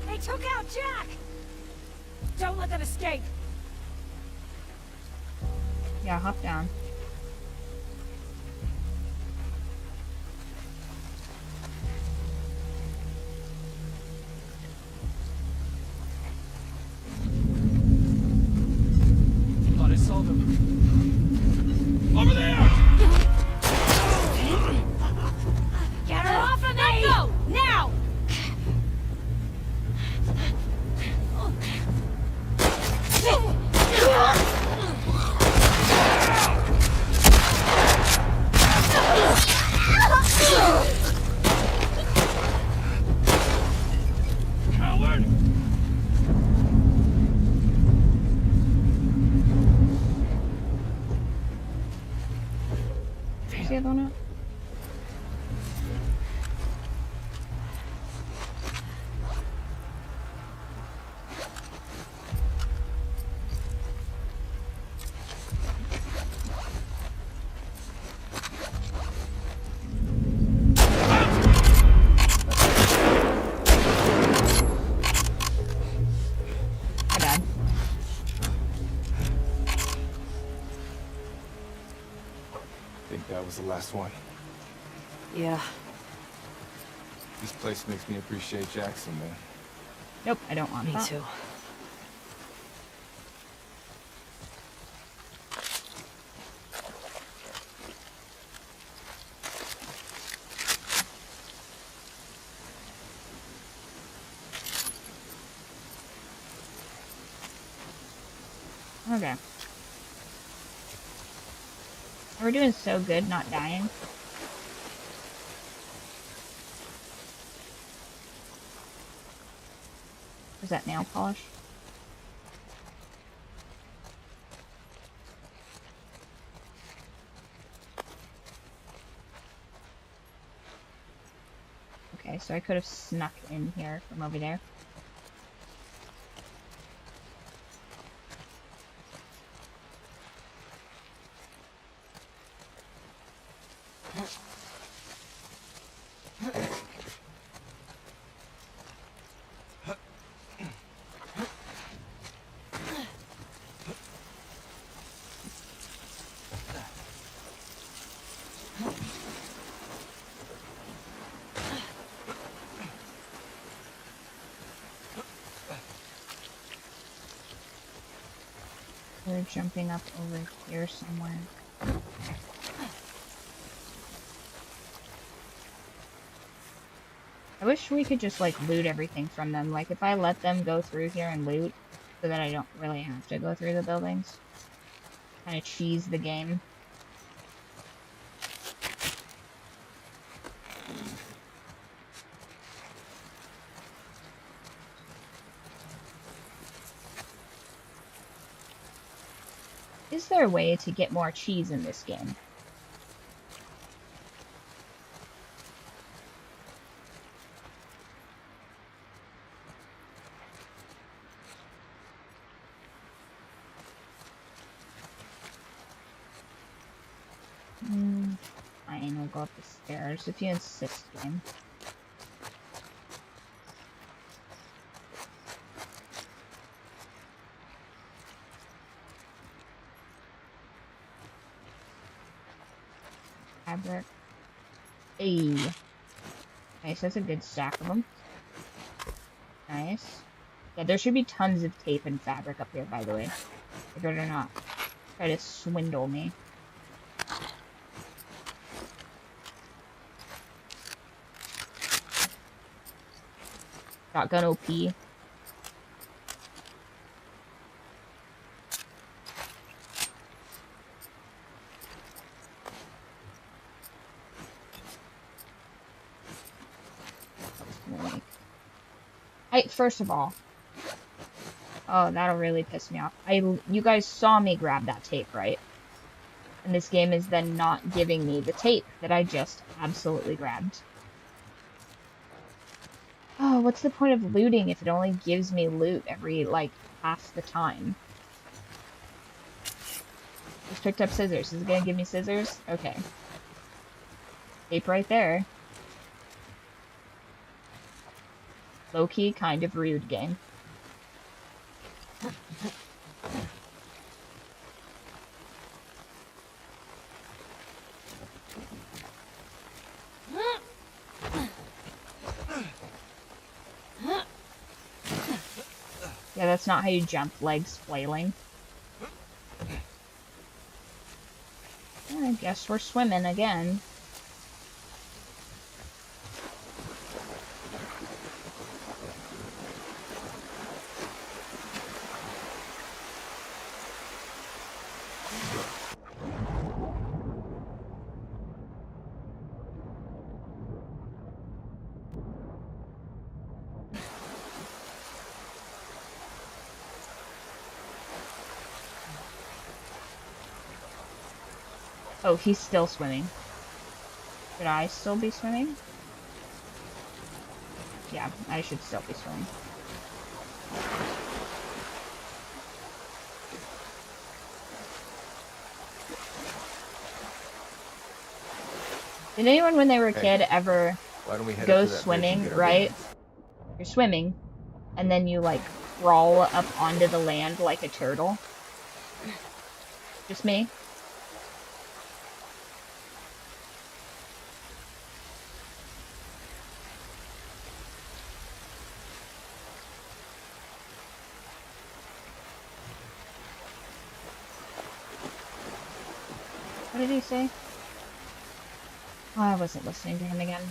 They took out Jack! Don't let them escape! Yeah, hop down. Thought I saw them. Over there! Get her off of me! Let go! Now! Coward! See the other one out? My bad. Think that was the last one. Yeah. This place makes me appreciate Jackson, man. Nope, I don't want Me that. too. Okay. We're doing so good not dying. Is that nail polish? Okay, so I could have snuck in here from over there. They're jumping up over here somewhere. I wish we could just, like, loot everything from them. Like, if I let them go through here and loot, so that I don't really have to go through the buildings. Kind of cheese the game. Is there a way to get more cheese in this game? Fine, we'll go up the stairs if you insist, game. Fabric. Hey. Nice, that's a good stack of them. Nice. Yeah, there should be tons of tape and fabric up here, by the way. They better not try to swindle me. Shotgun OP. First of all, oh, that'll really piss me off. You guys saw me grab that tape, right? And this game is then not giving me the tape that I just absolutely grabbed. Oh, what's the point of looting if it only gives me loot every, like, half the time? Just picked up scissors. Is it gonna give me scissors? Okay. Tape right there. Low-key, kind of rude game. Yeah, that's not how you jump, legs flailing. I guess we're swimming again. Oh, he's still swimming. Should I still be swimming? Yeah, I should still be swimming. Did anyone when they were a kid ever go swimming, right? You're swimming, and then you, like, crawl up onto the land like a turtle? Just me? What did he say? Oh, I wasn't listening to him again.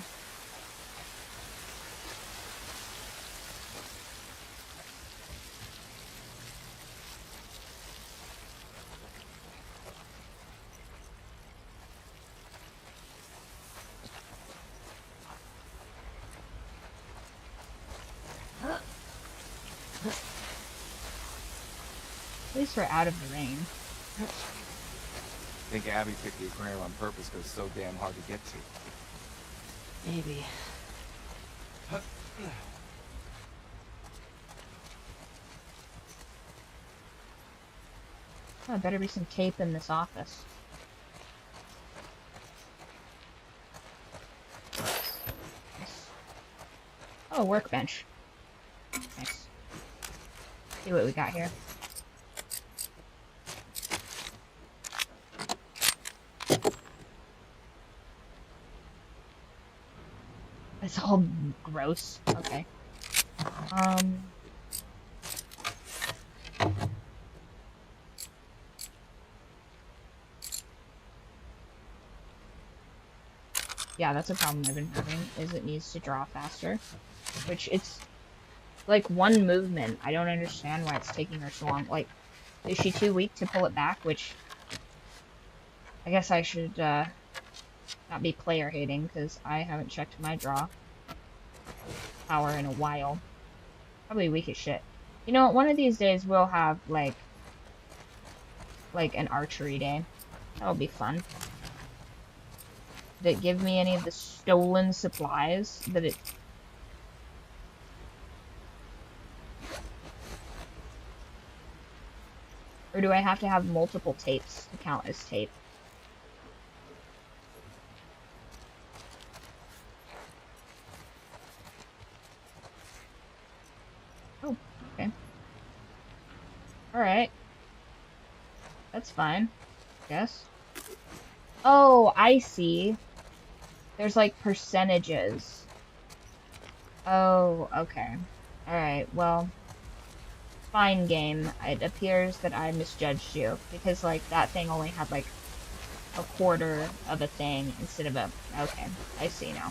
At least we're out of the rain. I think Abby picked the aquarium on purpose because it's so damn hard to get to. Maybe. Oh, better be some tape in this office. Nice. Oh, workbench. Nice. See what we got here. It's all gross. Okay. Yeah, that's a problem I've been having, is it needs to draw faster. Which, it's like one movement. I don't understand why it's taking her so long. Like, is she too weak to pull it back? Which, I guess I should, not be player hating, because I haven't checked my draw power in a while. Probably weak as shit. You know, one of these days we'll have, like an archery day. That'll be fun. Did it give me any of the stolen supplies that it... Or do I have to have multiple tapes to count as tape? Oh, okay. Alright. That's fine, I guess. Oh, I see. There's like percentages. Oh, okay. Alright, well, fine game. It appears that I misjudged you, because like that thing only had like a quarter of a thing instead of a... Okay, I see now.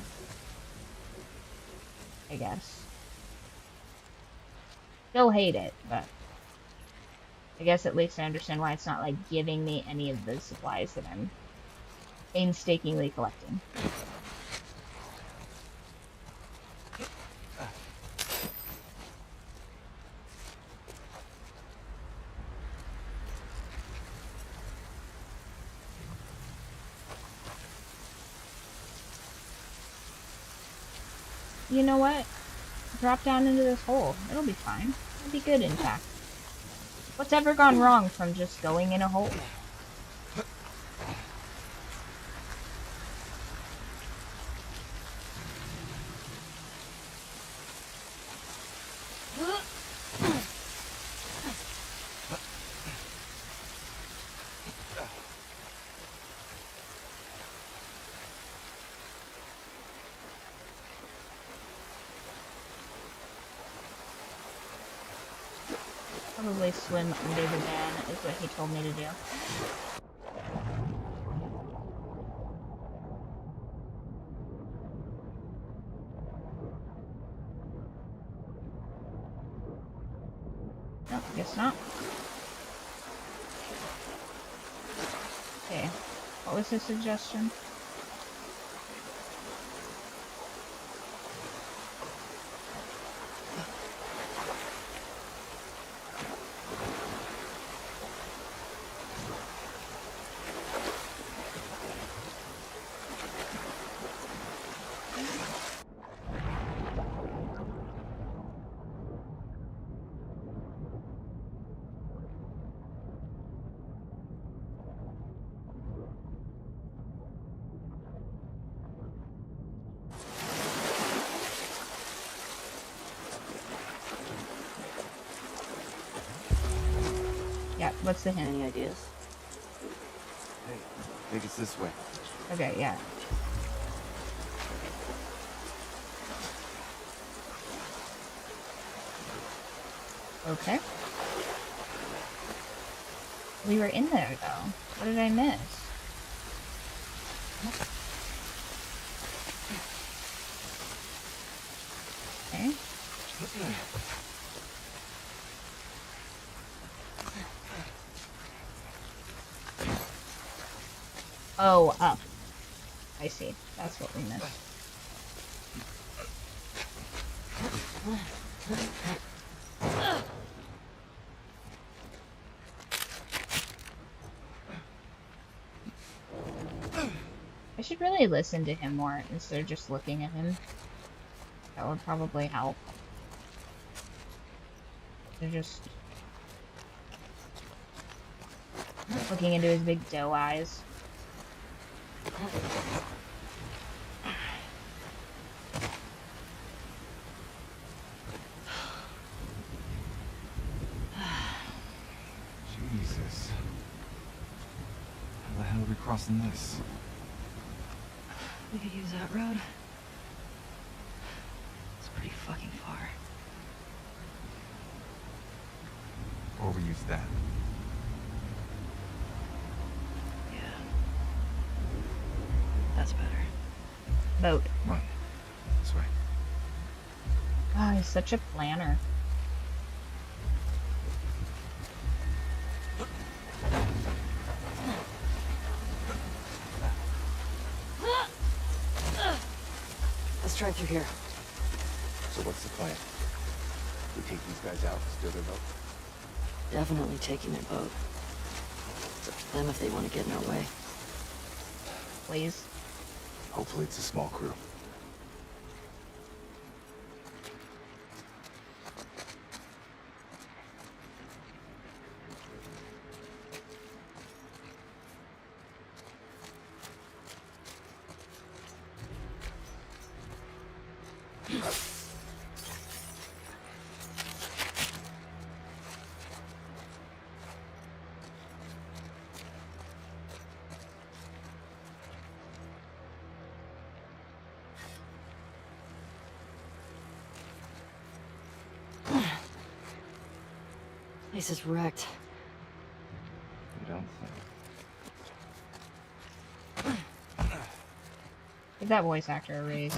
I guess. Still hate it, but I guess at least I understand why it's not like giving me any of the supplies that I'm painstakingly collecting. You know what? Drop down into this hole. It'll be fine. It'll be good, in fact. What's ever gone wrong from just going in a hole? Probably swim under the van is what he told me to do. Nope, guess not. Okay, what was his suggestion? Yeah, what's the hint? Any ideas? Hey, I think it's this way. Okay, yeah. Okay. We were in there, though. What did I miss? Okay. Oh, up. I see. That's what we missed. I should really listen to him more instead of just looking at him. That would probably help. They're just looking into his big doe eyes. Jesus. How the hell are we crossing this? We could use that road. It's pretty fucking far. Or we use that. Yeah. That's better. Boat. Come on. This way. Oh, he's such a planner. Let's try through here. So what's the plan? We take these guys out, steal their boat. Definitely taking their boat. It's up to them if they want to get in our way. Please. Hopefully it's a small crew. Place is wrecked. You don't think? Give that voice actor a raise.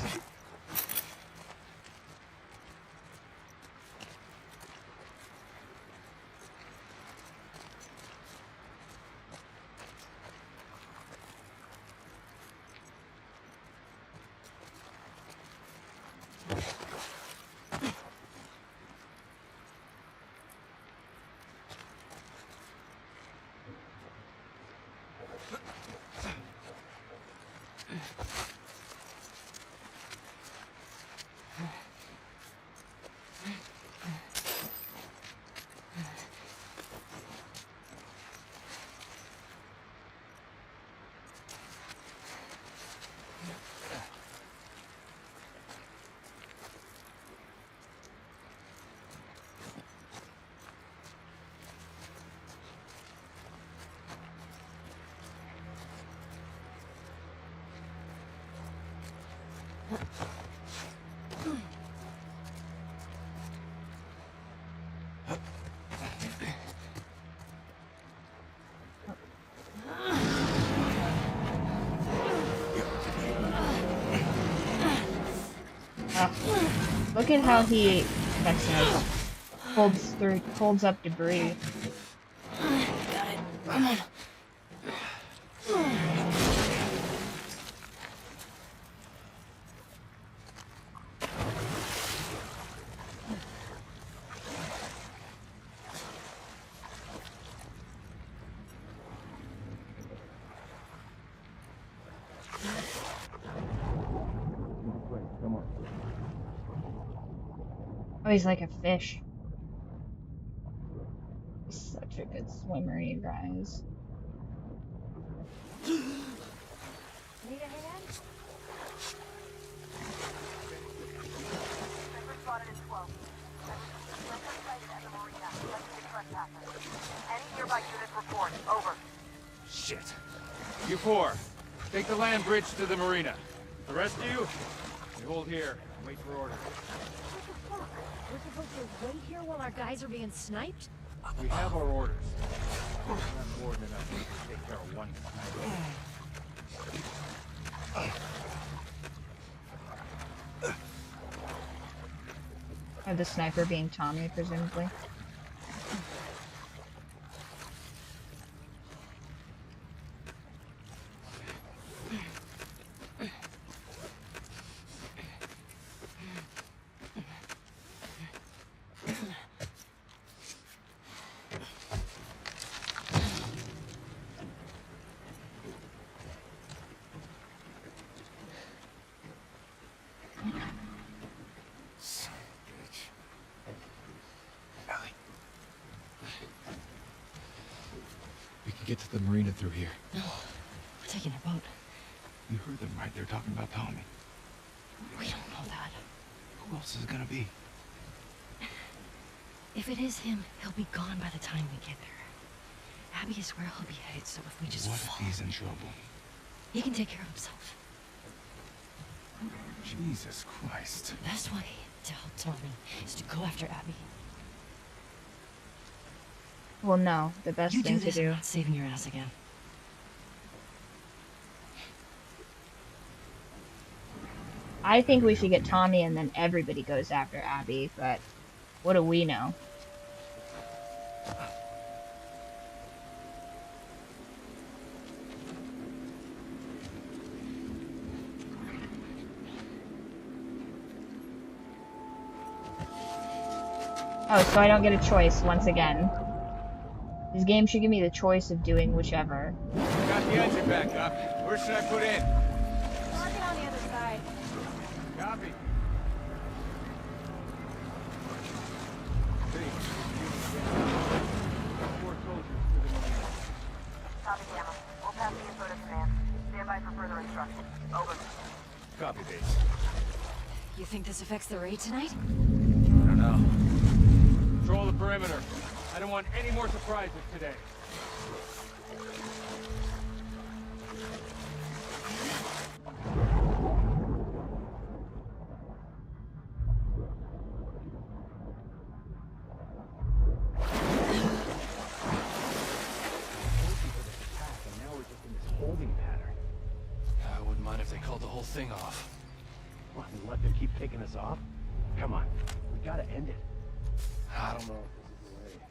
Look at how he holds up debris. Got it. Come on. Come on. Oh, he's like a fish. He's such a good swimmer, you guys. Need a hand? Member spotted in 12. Member sighted at the marina. Suspect trespasser. Any nearby units report. Over. Shit. You four, take the land bridge to the marina. The rest of you, we hold here and wait for orders. We're supposed to wait here while our guys are being sniped? We have our orders. We're not more than enough to take care of one. Or the sniper being Tommy, presumably. We can get to the marina through here. No, we're taking a boat. You heard them, right? They're talking about Tommy. We don't know that. Who else is it gonna be? If it is him, he'll be gone by the time we get there. Abby is where he'll be headed, so if we just What if follow, he's in trouble? he can take care of himself. Jesus Christ. The best way to help Tommy is to go after Abby. Well, no. The best You thing do to this, I'm do. not saving your ass again. I think we should get Tommy and then everybody goes after Abby, but what do we know? Oh, so I don't get a choice once again. This game should give me the choice of doing whichever. Got the engine back up. Where should I put in? Park it on the other side. Copy. Copy, Gamma. We'll pass the info to command. Stand by for further instructions. Over. Copy, base. You think this affects the raid tonight? I don't know. Control the perimeter. I don't want any more surprises today. I wouldn't mind if they called the whole thing off. What, and let them keep picking us off? Come on, we gotta end it. I don't know if this is the way.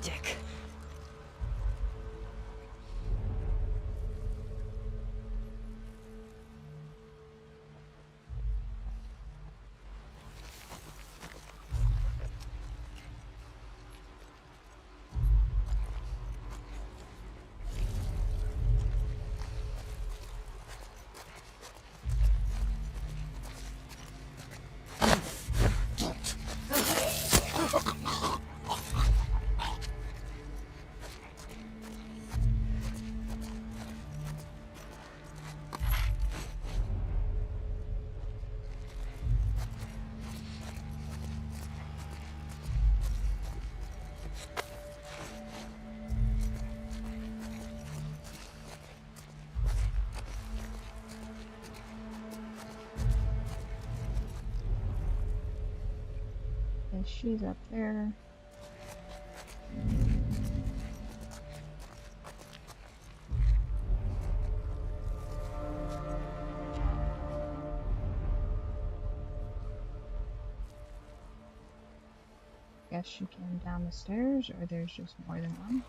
Dick. And she's up there. Guess she came down the stairs, or there's just more than one.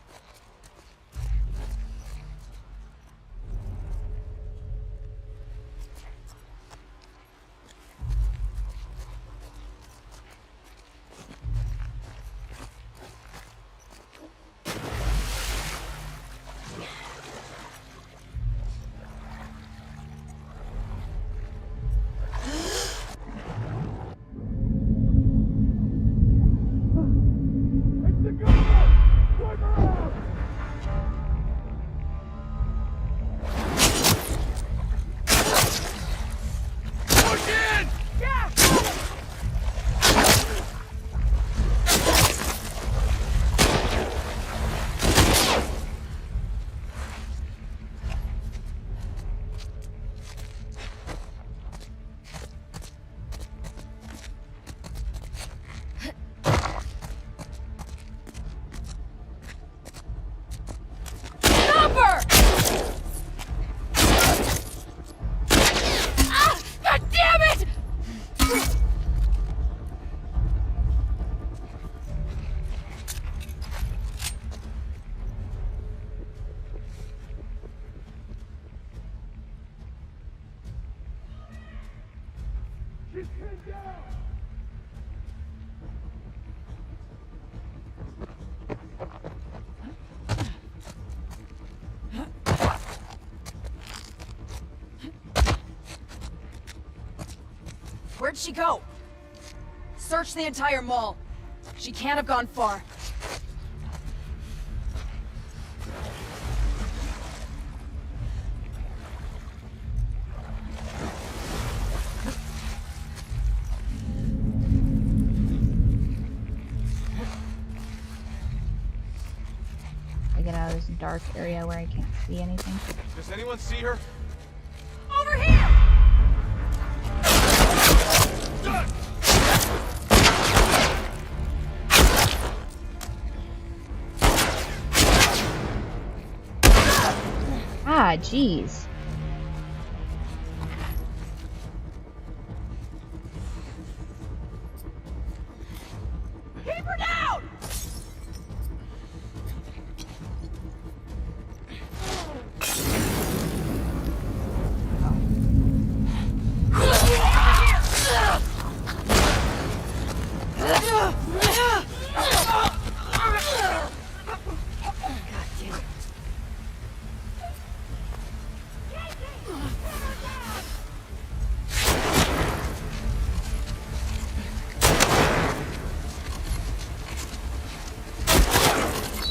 Where'd she go? Search the entire mall. She can't have gone far. dark area where I can't see anything. Does anyone see her? Over here! Ah, jeez. Keep her down!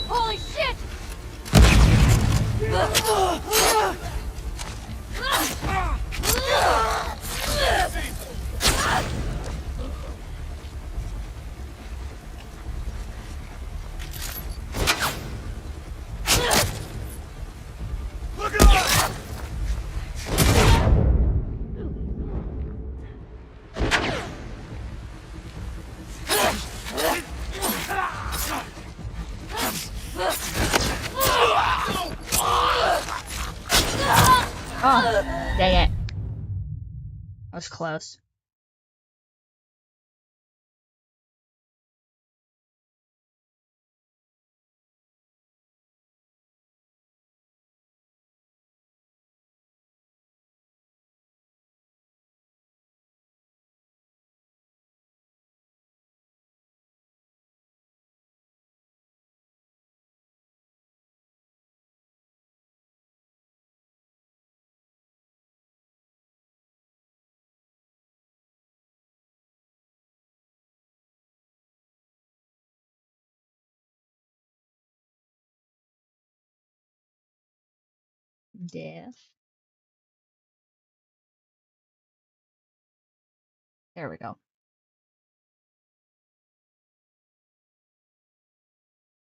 Holy shit! Oh, dang it. That was close. Death. There we go.